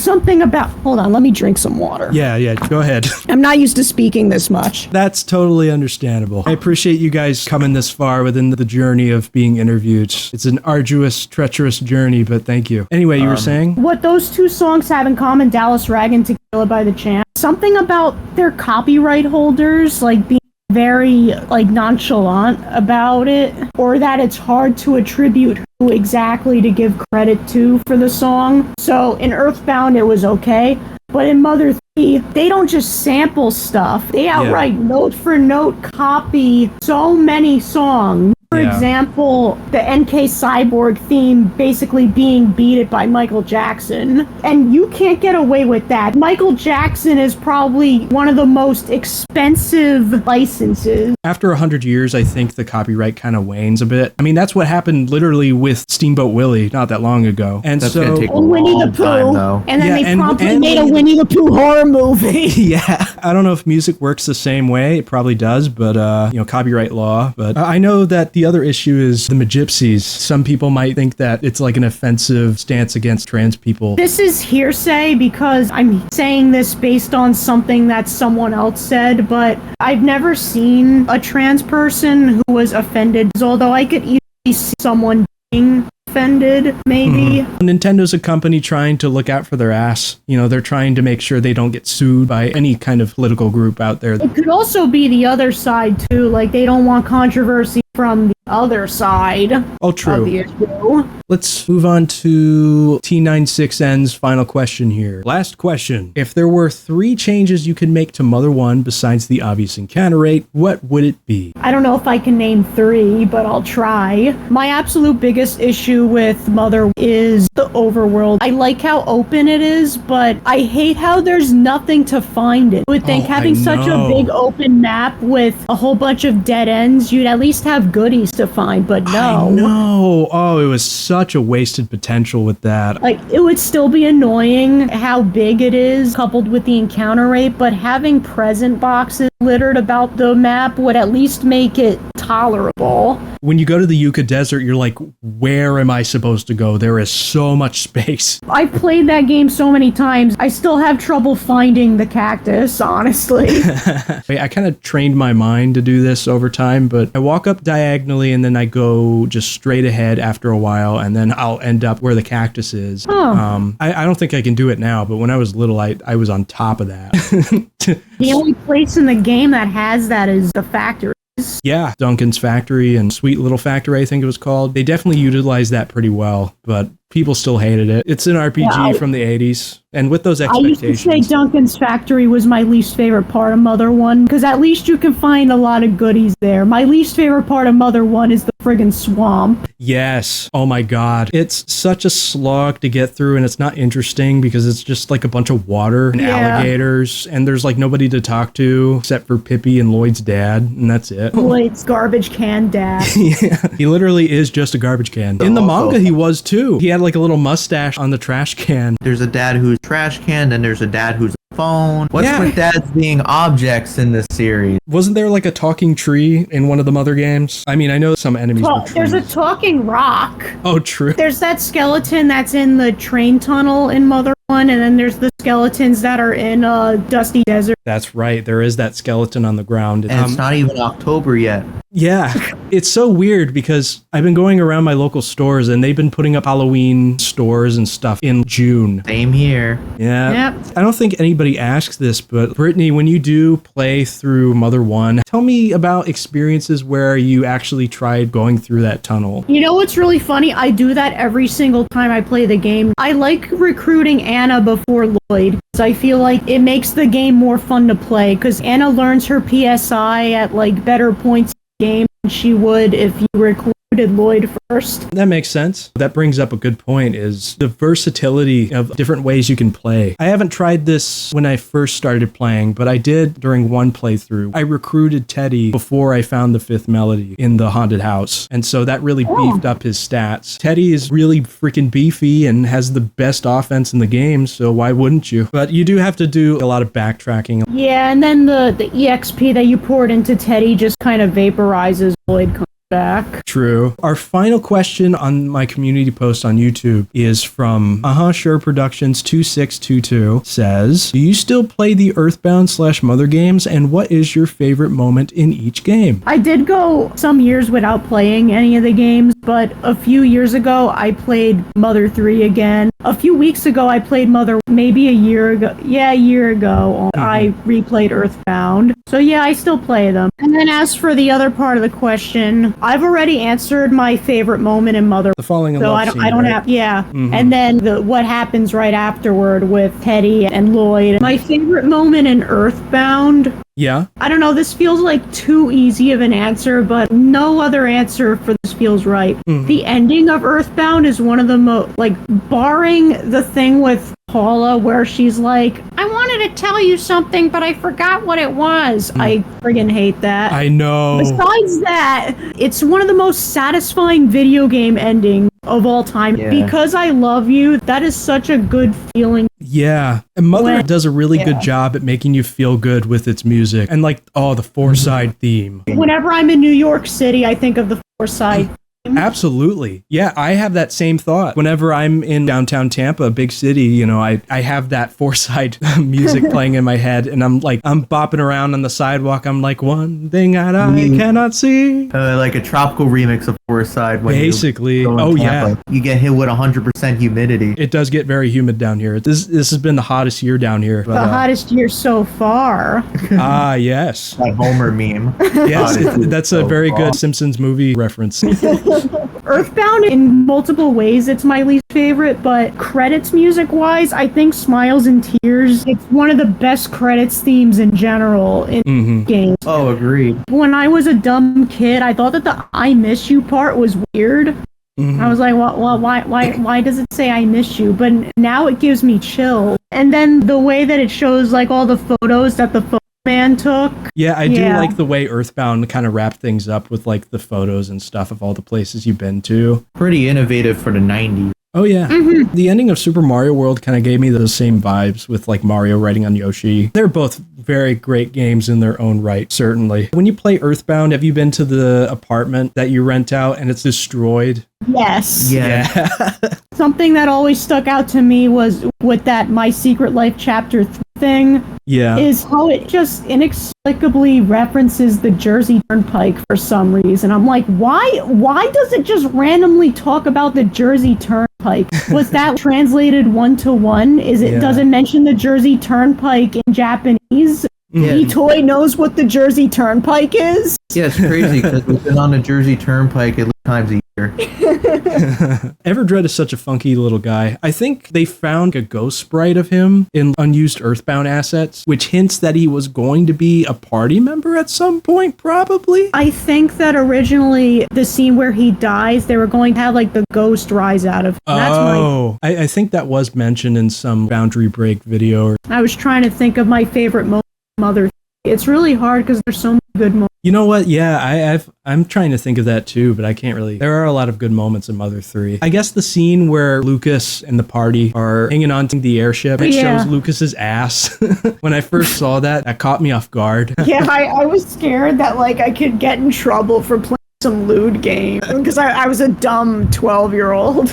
something about... Hold on, let me drink some water. Yeah, go ahead. I'm not used to speaking this much. That's totally understandable. I appreciate you guys coming this far within the journey of being interviewed. It's an arduous, treacherous journey, but thank you. Anyway, you were saying? What those two songs have in common, Dallas Rag and Tequila by the Champ, something about their copyright holders, like, being very, like, nonchalant about it, or that it's hard to attribute who exactly to give credit to for the song. So in Earthbound, it was okay, but in Mother 3, they don't just sample stuff. They outright note for note copy so many songs. For example, the NK Cyborg theme basically being beaten by Michael Jackson. And you can't get away with that. Michael Jackson is probably one of the most expensive licenses. After 100 years, I think the copyright kind of wanes a bit. I mean, that's what happened literally with Steamboat Willie not that long ago. And That's so gonna take a Winnie the long Pooh. time, though. And then Yeah, they and promptly made a Winnie Winnie the Pooh horror movie. yeah, I don't know if music works the same way. It probably does, but copyright law. But I know that the other issue is the Magypsies. Some people might think that it's like an offensive stance against trans people. This is hearsay because I'm saying this based on something that someone else said, but I've never seen a trans person who was offended, although I could easily see someone being offended, maybe. Nintendo's a company trying to look out for their ass. You know, they're trying to make sure they don't get sued by any kind of political group out there. It could also be the other side, too. Like, they don't want controversy from the other side Oh, of true. the issue. Let's move on to T96N's final question here. Last question. If there were 3 changes you could make to Mother 1 besides the obvious encounter rate, what would it be? I don't know if I can name 3, but I'll try. My absolute biggest issue with Mother is the overworld. I like how open it is, but I hate how there's nothing to find it. I would think having such a big open map with a whole bunch of dead ends, you'd at least have goodies to find, but no. No. Oh, it was such a wasted potential with that. Like, it would still be annoying how big it is, coupled with the encounter rate, but having present boxes littered about the map would at least make it tolerable. When you go to the Yucca Desert, you're like, where am I supposed to go? There is so much space. I've played that game so many times, I still have trouble finding the cactus, honestly. I kind of trained my mind to do this over time, but I walk up diagonally and then I go just straight ahead after a while, and then I'll end up where the cactus is. I don't think I can do it now, but when I was little, I was on top of that. The only place in the game that has that is the factory. Yeah, Duncan's Factory and Sweet Little Factory, I think it was called. They definitely utilized that pretty well, but people still hated it. It's an RPG from the 80s, and with those I expectations... used to say Duncan's Factory was my least favorite part of Mother 1, because at least you can find a lot of goodies there. My least favorite part of Mother 1 is the friggin' swamp. Yes. Oh my god. It's such a slog to get through, and it's not interesting because it's just like a bunch of water and alligators, and there's like nobody to talk to except for Pippi and Lloyd's dad, and that's it. Lloyd's garbage can dad. Yeah. He literally is just a garbage can. In the manga, he was too. He had like a little mustache on the trash can. There's a dad who's trash can, and there's a dad who's a phone. What's with dads being objects in this series? Wasn't there like a talking tree in one of the Mother games? I mean, I know some enemies were trees. There's a talking rock. Oh, true. There's that skeleton that's in the train tunnel in Mother 1, and then there's the skeletons that are in Dusty Desert. That's right. There is that skeleton on the ground. And it's not even October yet. Yeah. It's so weird because I've been going around my local stores and they've been putting up Halloween stores and stuff in June. Same here. Yeah. Yep. I don't think anybody asks this, but Brittany, when you do play through Mother 1, tell me about experiences where you actually tried going through that tunnel. You know what's really funny? I do that every single time I play the game. I like recruiting Anna before Lloyd, because I feel like it makes the game more fun to play, because Anna learns her PSI at like better points in the game than she would if you recruited Lloyd first. That makes sense. That brings up a good point, is the versatility of different ways you can play. I haven't tried this when I first started playing, but I did during one playthrough. I recruited Teddy before I found the 5th melody in the haunted house, and so that really beefed up his stats. Teddy is really freaking beefy and has the best offense in the game, so why wouldn't you? But you do have to do a lot of backtracking. Yeah, and then the EXP that you poured into Teddy just kind of vaporizes Lloyd back. True. Our final question on my community post on YouTube is from UhHuhSure Productions 2622. Says, do you still play the Earthbound/Mother games, and what is your favorite moment in each game? I did go some years without playing any of the games, but a few years ago I played Mother 3 again. A few weeks ago I played Mother, maybe a year ago. Yeah, a year ago I replayed Earthbound. So yeah, I still play them. And then as for the other part of the question, I've already answered my favorite moment in Mother. The falling in so love I don't, scene, I don't right? have, yeah. And then what happens right afterward with Teddy and Lloyd. My favorite moment in Earthbound, Yeah. I don't know, this feels like too easy of an answer, but no other answer for this feels right. The ending of Earthbound is one of the most, like, barring the thing with Paula where she's like, I wanted to tell you something, but I forgot what it was. I friggin' hate that. I know. Besides that, it's one of the most satisfying video game endings of all time. Yeah. Because I love you, that is such a good feeling. Yeah. And Mother does a really good job at making you feel good with its music. And like, the four-side theme. Whenever I'm in New York City, I think of the four-side. Absolutely. Yeah, I have that same thought. Whenever I'm in downtown Tampa, a big city, you know, I have that four-side music playing in my head, and I'm bopping around on the sidewalk. I'm like, one thing that I cannot see. Like a tropical remix of Side. When Basically. you go in Oh, Tampa. You get hit with 100% humidity. It does get very humid down here. This has been the hottest year down here. The hottest year so far. Yes. That Homer meme. Yes, that's a very good Simpsons movie reference. Earthbound, in multiple ways, it's my least favorite, but credits music-wise, I think Smiles and Tears, it's one of the best credits themes in general in games. Oh, agreed. When I was a dumb kid, I thought that the I Miss You part was weird. I was like, well, why does it say I miss you? But now it gives me chills. And then the way that it shows, like, all the photos that the photo man took. Yeah, I do like the way Earthbound kind of wrapped things up with, like, the photos and stuff of all the places you've been to. Pretty innovative for the 90s. Oh, yeah. The ending of Super Mario World kind of gave me those same vibes with, like, Mario riding on Yoshi. They're both very great games in their own right, certainly. When you play Earthbound, have you been to the apartment that you rent out and it's destroyed? Yes. Yeah. Something that always stuck out to me was with that My Secret Life Chapter 3 thing. Yeah. Is how it just inexplicably references the Jersey Turnpike for some reason. I'm like, why does it just randomly talk about the Jersey Turnpike? Was that translated one-to-one? Does it mention the Jersey Turnpike in Japanese? E-Toy knows what the Jersey Turnpike is? Yeah, it's crazy because we've been on the Jersey Turnpike at least times a year. Everdread is such a funky little guy. I think they found a ghost sprite of him in unused Earthbound assets, which hints that he was going to be a party member at some point, probably. I think that originally the scene where he dies, they were going to have like the ghost rise out of him. I think that was mentioned in some Boundary Break video. I was trying to think of my favorite moment of Mother. It's really hard because there's so many good moments. You know what? Yeah, I'm trying to think of that too, but I can't really. There are a lot of good moments in Mother 3. I guess the scene where Lucas and the party are hanging on to the airship, it shows Lucas's ass. When I first saw that caught me off guard. Yeah, I was scared that like I could get in trouble for playing some lewd game because I was a dumb 12-year-old.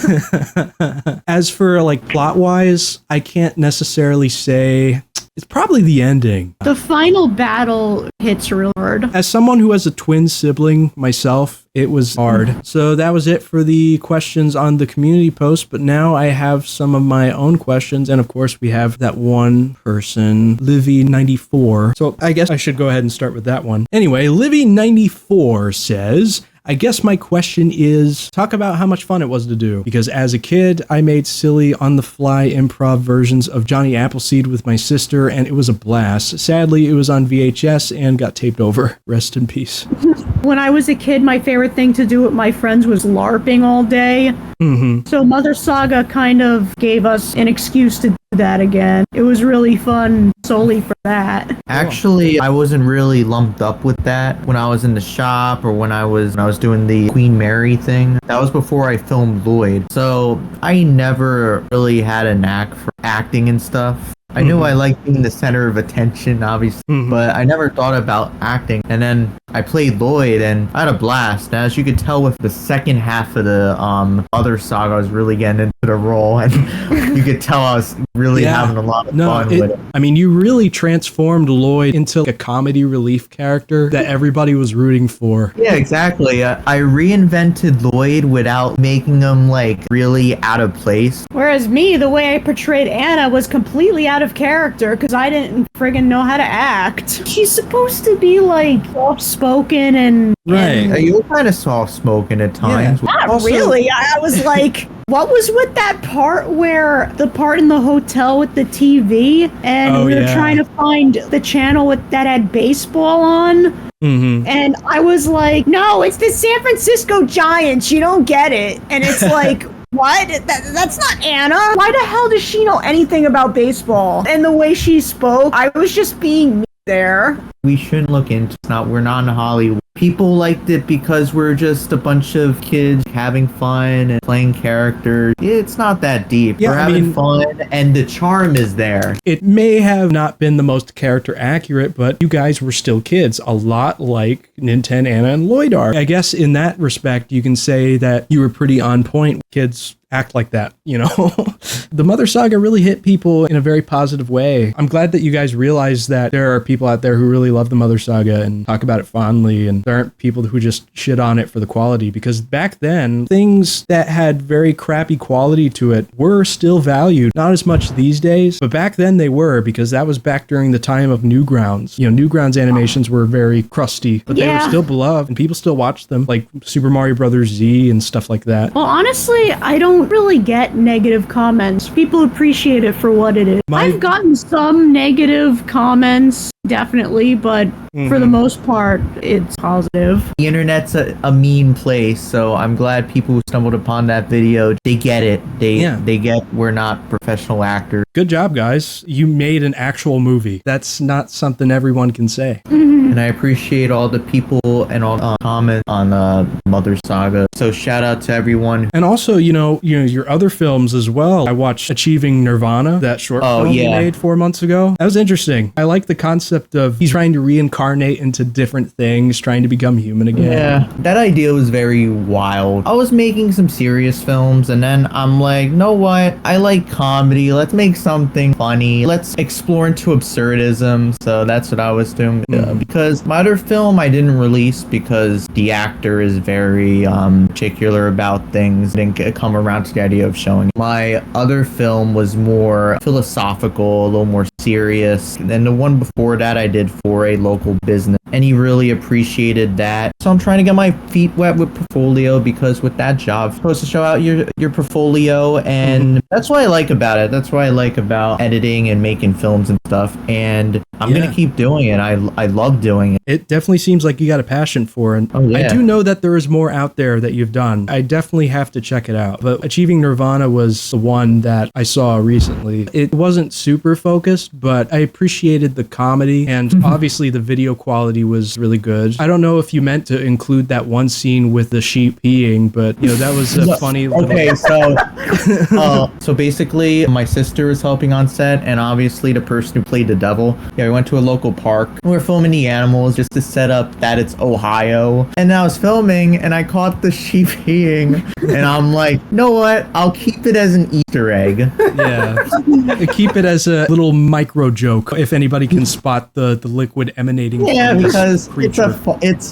As for like plot-wise, I can't necessarily say. It's probably the ending. The final battle hits real hard. As someone who has a twin sibling myself, it was hard. So that was it for the questions on the community post, but now I have some of my own questions, and of course we have that one person, Livy94. So I guess I should go ahead and start with that one. Anyway, Livy94 says, I guess my question is, talk about how much fun it was to do. Because as a kid, I made silly on-the-fly improv versions of Johnny Appleseed with my sister, and it was a blast. Sadly, it was on VHS and got taped over. Rest in peace. When I was a kid, my favorite thing to do with my friends was LARPing all day. So Mother Saga kind of gave us an excuse to do that again. It was really fun solely for that. Actually, I wasn't really lumped up with that when I was in the shop or when I was doing the Queen Mary thing. That was before I filmed Lloyd. So I never really had a knack for acting and stuff. I knew I liked being the center of attention, obviously, but I never thought about acting. And then I played Lloyd, and I had a blast. And as you could tell with the second half of the other saga, I was really getting into the role, and you could tell I was really having a lot of fun with it. I mean, you really transformed Lloyd into a comedy relief character that everybody was rooting for. Yeah, exactly. I reinvented Lloyd without making him like really out of place. Whereas me, the way I portrayed Anna was completely out of character because I didn't friggin' know how to act. She's supposed to be like soft-spoken and... Right. You were kind of soft-spoken at times. Not Also- really. I was like... What was with that part where the part in the hotel with the TV and we were trying to find the channel that had baseball on? And I was like, no, it's the San Francisco Giants. You don't get it. And it's like, what? That's not Anna. Why the hell does she know anything about baseball? And the way she spoke, I was just being me there. We shouldn't look into it. We're not in Hollywood. People liked it because we're just a bunch of kids having fun and playing characters. It's not that deep. Yeah, we're having fun, and the charm is there. It may have not been the most character accurate, but you guys were still kids, a lot like Ninten, Anna, and Lloyd are. I guess in that respect, you can say that you were pretty on point. Kids act like that, you know? The Mother Saga really hit people in a very positive way. I'm glad that you guys realize that there are people out there who really love the Mother Saga and talk about it fondly, and there aren't people who just shit on it for the quality, because back then, things that had very crappy quality to it were still valued. Not as much these days, but back then they were, because that was back during the time of Newgrounds. You know, Newgrounds animations were very crusty, but they were still beloved, and people still watched them, like Super Mario Brothers Z and stuff like that. Well, honestly, I don't really get negative comments. People appreciate it for what it is. I've gotten some negative comments, definitely, but for the most part, it's positive. The internet's a mean place, so I'm glad people who stumbled upon that video, they get it. They get we're not professional actors. Good job, guys. You made an actual movie. That's not something everyone can say. And I appreciate all the people and all the comments on Mother Saga. So shout out to everyone. And also, you know, your other films as well. I watched Achieving Nirvana, that short film you made 4 months ago. That was interesting. I like the concept of he's trying to reincarnate into different things, trying to become human again. Yeah, that idea was very wild. I was making some serious films, and then I'm like, know what? I like comedy. Let's make something funny. Let's explore into absurdism. So that's what I was doing. Because my other film I didn't release because the actor is very particular about things. Didn't come around to the idea of showing. My other film was more philosophical, a little more serious. And the one before that I did for a local business, and he really appreciated that. So I'm trying to get my feet wet with portfolio, because with that job, you're supposed to show out your portfolio, and that's what I like about it. That's what I like about editing and making films and stuff. And I'm gonna keep doing it. I love doing it. It definitely seems like you got a passion for it. I do know that there is more out there that you've done. I definitely have to check it out. But Achieving Nirvana was the one that I saw recently. It wasn't super focused, but I appreciated the comedy, and obviously the video quality was really good. I don't know if you meant to include that one scene with the sheep peeing, but you know, that was a funny little... Okay, so basically my sister was helping on set, and obviously the person who played the devil. Yeah, we went to a local park. We were filming the animals just to set up that it's Ohio. And I was filming, and I caught the sheep peeing, and I'm like, you know what? I'll keep it as an Easter egg. Yeah. Keep it as a little micro joke if anybody can spot the liquid emanating from because creature.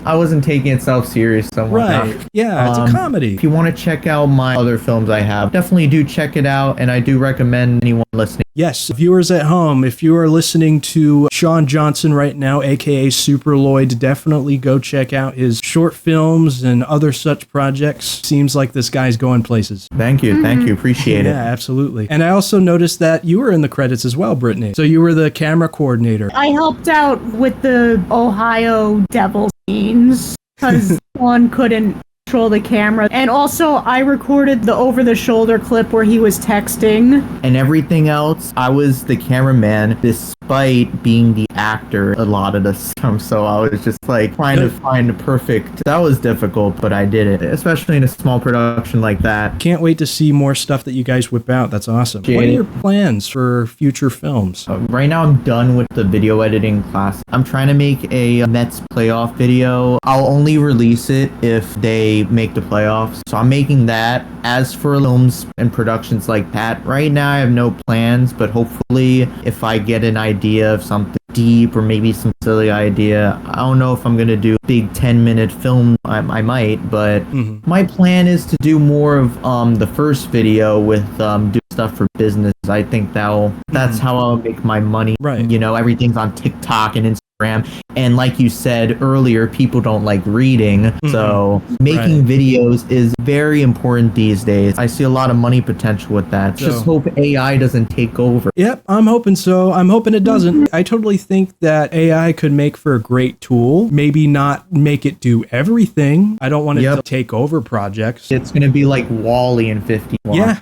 I wasn't taking it self-serious. So right. Yeah, it's a comedy. If you want to check out my other films I have, definitely do check it out, and I do recommend anyone listening. Yes, viewers at home, if you are listening to Sean Johnson right now, aka Super Lloyd, definitely go check out his short films and other such projects. Seems like this guy's going places. Thank you. Appreciate it. Yeah, absolutely. And I also noticed that you were in the credits as well, Brittany. So you were the camera coordinator. I helped out with the Ohio Devil scenes because one couldn't control the camera. And also, I recorded the over-the-shoulder clip where he was texting. And everything else, I was the cameraman, despite being the actor a lot of the time. So I was just like trying to find the perfect. That was difficult, but I did it, especially in a small production like that. Can't wait to see more stuff that you guys whip out. That's awesome. What are your plans for future films? Right now, I'm done with the video editing class. I'm trying to make a Mets playoff video. I'll only release it if they make the playoffs. So I'm making that. As for films and productions like that, right now I have no plans, but hopefully if I get an idea of something deep or maybe some silly idea, I don't know if I'm gonna do a big 10-minute film. I might, but my plan is to do more of the first video with do stuff for business. I think that's how I'll make my money. Right. You know, everything's on TikTok and Instagram, and like you said earlier, people don't like reading, so making videos is very important these days. I see a lot of money potential with that. Just hope AI doesn't take over. Yep, I'm hoping so. I'm hoping it doesn't. I totally think that AI could make for a great tool. Maybe not make it do everything. I don't want it to take over projects. It's gonna be like WALL-E in 51. Yeah.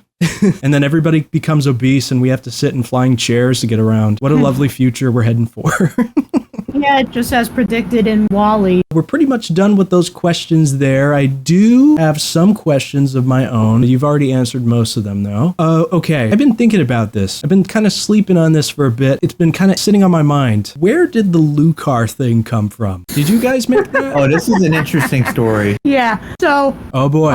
And then everybody becomes obese and we have to sit in flying chairs to get around. What a lovely future we're heading for. Yeah, just as predicted in WALL-E. We're pretty much done with those questions there. I do have some questions of my own. You've already answered most of them, though. Okay. I've been thinking about this. I've been kind of sleeping on this for a bit. It's been kind of sitting on my mind. Where did the Lucar thing come from? Did you guys make that? Oh, this is an interesting story. Yeah, so... Oh, boy.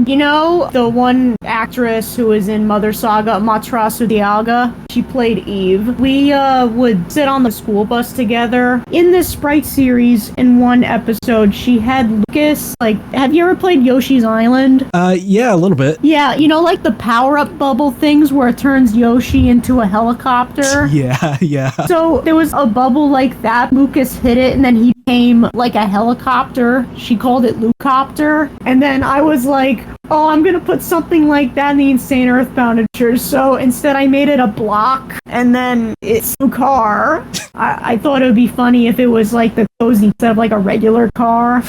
You know, the one actress who was in Mother Saga, Matrasu Dialga, she played Eve. We would sit on the school bus together. In this Sprite series, in one episode, she had Lucas. Like, have you ever played Yoshi's Island? Yeah, a little bit. Yeah, you know, like the power-up bubble things where it turns Yoshi into a helicopter? Yeah. So there was a bubble like that. Lucas hit it, and then he became like a helicopter. She called it Lucopter. And then I was like, oh, I'm gonna put something like that in the Insane Earthbound adventures. So instead I made it a block, and then it's a car. I thought it would be funny if it was like the cozy instead of like a regular car.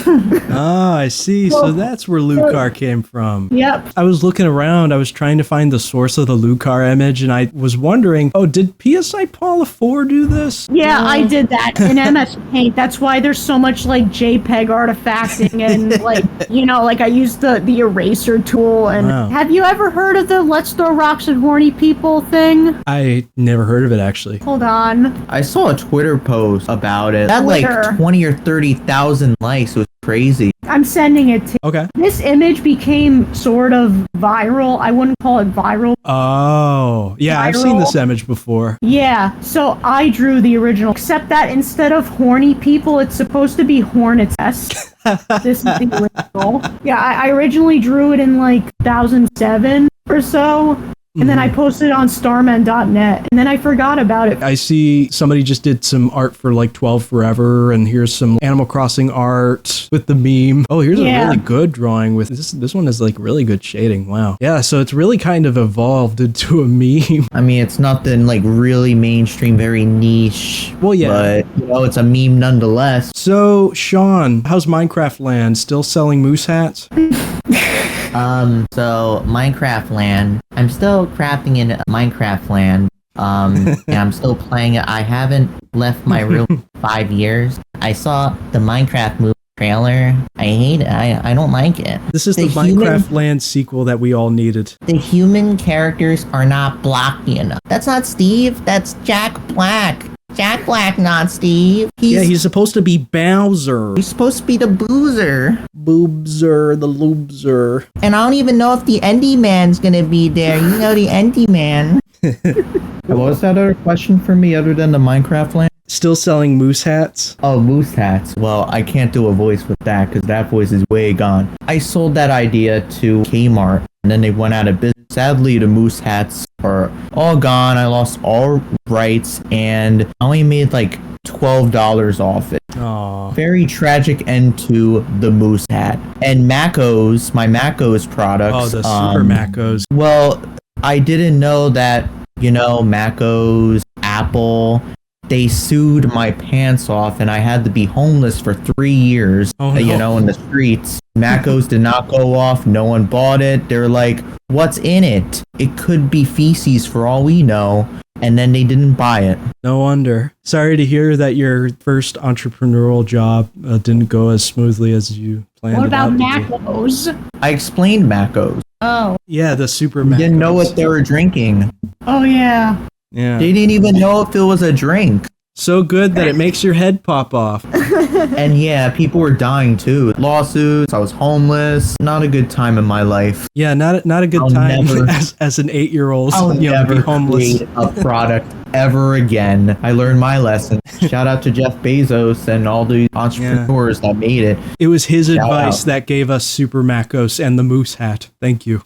Ah, I see. So that's where Lucar came from. Yep. I was looking around. I was trying to find the source of the Lucar image, and I was wondering, oh, did PsiPaula4 do this? Yeah, I did that in MS Paint. That's why there's so much like JPEG artifacting and like, you know, like I used the eraser tool. And have you ever heard of the Let's Throw Rocks at Horny People thing? I never heard of it, actually. Hold on. I saw a Twitter post about it. That Twitter. like 20 or 30,000 likes. It was crazy. I'm sending it to Okay. This image became sort of viral. I wouldn't call it viral. Oh, yeah, I've seen this image before. Yeah, so I drew the original, except that instead of horny people, it's supposed to be hornets-esque. This is the original. Yeah, I originally drew it in like 2007 or so. And then I posted it on starman.net, and then I forgot about it. I see somebody just did some art for like 12 Forever, and here's some Animal Crossing art with the meme. Oh, here's a really good drawing with this one is like really good shading. Wow. Yeah, so it's really kind of evolved into a meme. I mean, it's nothing like really mainstream, very niche. Well, yeah. But, you know, it's a meme nonetheless. So, Sean, how's Minecraft Land? Still selling moose hats? So Minecraft Land, I'm still crafting in Minecraft Land, and I'm still playing it. I haven't left my room in 5 years. I saw the Minecraft movie trailer. I hate it. I don't like it. This is the Minecraft Land sequel that we all needed. The human characters are not blocky enough. That's not Steve, that's Jack Black. Jack Black, not Steve. He's supposed to be Bowser. He's supposed to be the Boozer. Boobser, the loobser. And I don't even know if the Endy Man's gonna be there. You know the Endy Man. What was that other question for me other than the Minecraft Land? Still selling moose hats? Oh, moose hats. Well, I can't do a voice with that because that voice is way gone. I sold that idea to Kmart and then they went out of business. Sadly, the moose hats are all gone. I lost all rights and I only made like $12 off it. Aww. Very tragic end to the moose hat. And Macos, my Macos products. Oh, the Super Macos. Well, I didn't know that, you know, Macos, Apple, they sued my pants off, and I had to be homeless for 3 years, you know, in the streets. Macos did not go off. No one bought it. They're like, what's in it? It could be feces for all we know. And then they didn't buy it. No wonder. Sorry to hear that your first entrepreneurial job didn't go as smoothly as you planned. What about Macos? I explained Macos. Oh. Yeah, the super Macos. Didn't know what they were drinking. Oh, yeah. Yeah. They didn't even know if it was a drink. So good that it makes your head pop off. And yeah, people were dying too. Lawsuits, I was homeless. Not a good time in my life. Yeah, not a good time as an 8-year-old. I'll never be homeless. create a product ever again. I learned my lesson. Shout out to Jeff Bezos and all the entrepreneurs that made it. It was his advice that gave us Super Macos and the moose hat. Thank you.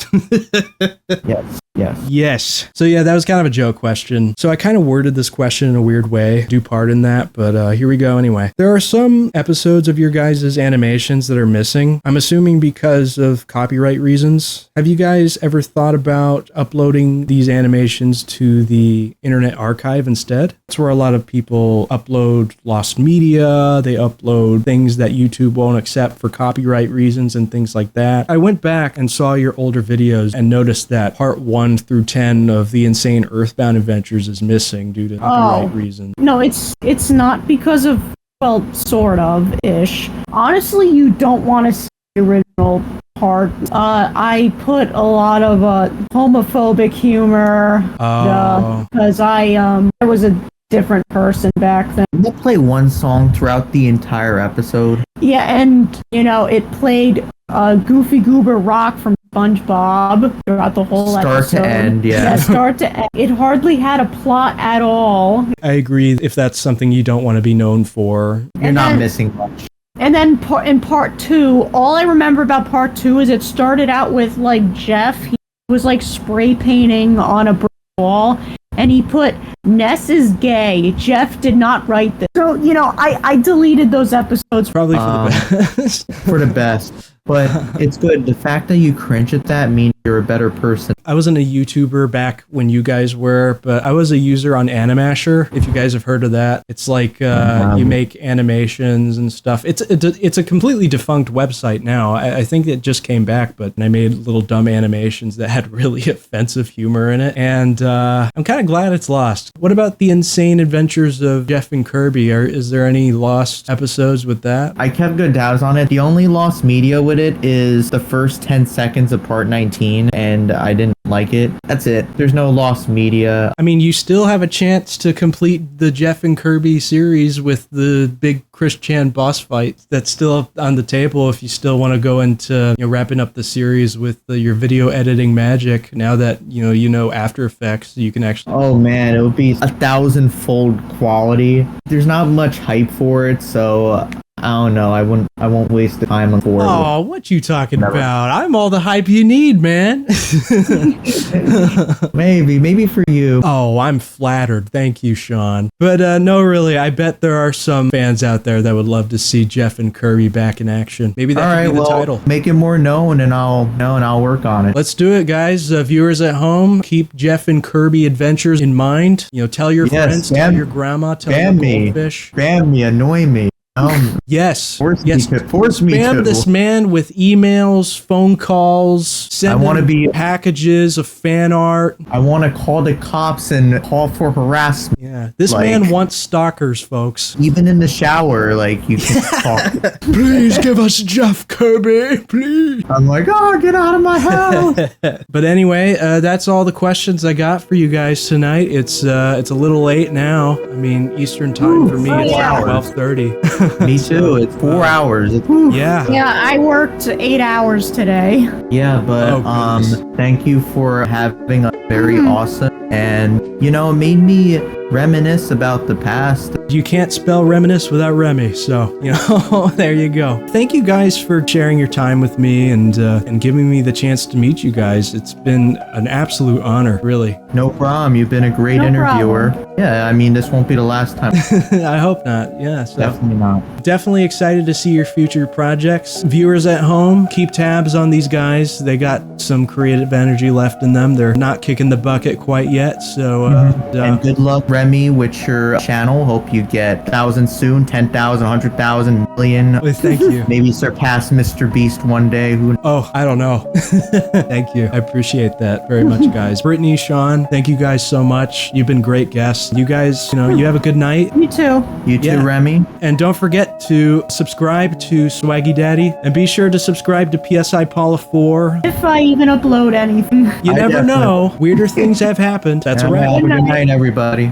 Yes. So yeah, that was kind of a joke question. So I kind of worded this question in a weird way. Do pardon that, but here we go anyway. There are some episodes of your guys' animations that are missing. I'm assuming because of copyright reasons. Have you guys ever thought about uploading these animations to the Internet Archive instead? That's where a lot of people upload lost media. They upload things that YouTube won't accept for copyright reasons and things like that. I went back and saw your older videos and noticed that part 1 through 10 of the Insane Earthbound Adventures is missing due to copyright reasons. No, it's not because of, well, sort of ish. Honestly, you don't want to see the original part. I put a lot of homophobic humor because I was a different person back then. Did they play one song throughout the entire episode? Yeah, and you know, it played Goofy Goober Rock from SpongeBob throughout the whole episode. Start to end, yeah. Start to end. It hardly had a plot at all. I agree if that's something you don't want to be known for. You're not missing much. And then in part 2, all I remember about part 2 is it started out with like Jeff. He was like spray painting on a brick wall. And he put, Ness is gay. Jeff did not write this. So, you know, I deleted those episodes. Probably for the best. For the best. But it's good. The fact that you cringe at that means you're a better person. I wasn't a YouTuber back when you guys were, but I was a user on Animasher, if you guys have heard of that. It's like you make animations and stuff. It's a completely defunct website now. I think it just came back, but I made little dumb animations that had really offensive humor in it. And I'm kind of glad it's lost. What about the Insane Adventures of Jeff and Kirby? Is there any lost episodes with that? I kept good tabs on it. The only lost media with it is the first 10 seconds of part 19, and I didn't like it. That's it. There's no lost media. I mean, you still have a chance to complete the Jeff and Kirby series with the big Chris Chan boss fight. That's still on the table if you still want to go into wrapping up the series with your video editing magic. Now that you know After Effects, you can actually. Oh man, it would be 1,000-fold quality. There's not much hype for it, so. I don't know. I won't waste the time on for it. Oh, what you talking about? I'm all the hype you need, man. maybe for you. Oh, I'm flattered. Thank you, Sean. But no, really, I bet there are some fans out there that would love to see Jeff and Kirby back in action. Maybe that could be the title. Make it more known, and I'll work on it. Let's do it, guys. Viewers at home, keep Jeff and Kirby adventures in mind. Tell your friends, tell your grandma, tell your goldfish. Spam me, annoy me. Yes. Force me to. Spam this man with emails, phone calls, send packages of fan art. I want to call the cops and call for harassment. Yeah. This man wants stalkers, folks. Even in the shower, you can talk. Please give us Jeff Kirby, please. I'm like, get out of my house. But anyway, that's all the questions I got for you guys tonight. It's a little late now. I mean, Eastern time for me is 12:30. Me too. It's 4 hours. Yeah, I worked 8 hours today. Yeah, but thank you for having a very awesome, and it made me reminisce about the past. You can't spell reminisce without Remy, so there you go. Thank you guys for sharing your time with me and giving me the chance to meet you guys. It's been an absolute honor, really. No problem. You've been a great interviewer. Problem. Yeah, I mean, this won't be the last time. I hope not. Yeah, so definitely not. Definitely excited to see your future projects. Viewers at home, keep tabs on these guys. They got some creative energy left in them. They're not kicking the bucket quite yet, so and good luck Remie with your channel. Hope you get 1,000 soon, 10,000, 100,000, million. Well, thank you. Maybe surpass Mr. Beast one day. Who? Oh, I don't know. Thank you. I appreciate that very much, guys. Brittany, Sean, thank you guys so much. You've been great guests. You guys, you have a good night. You too. You too, Yeah. Remie. And don't forget to subscribe to SwaggyDaddy, and be sure to subscribe to PsiPaula4. If I even upload anything. You I never definitely- know. Weirder things have happened. That's a wrap. Have a good night, everybody.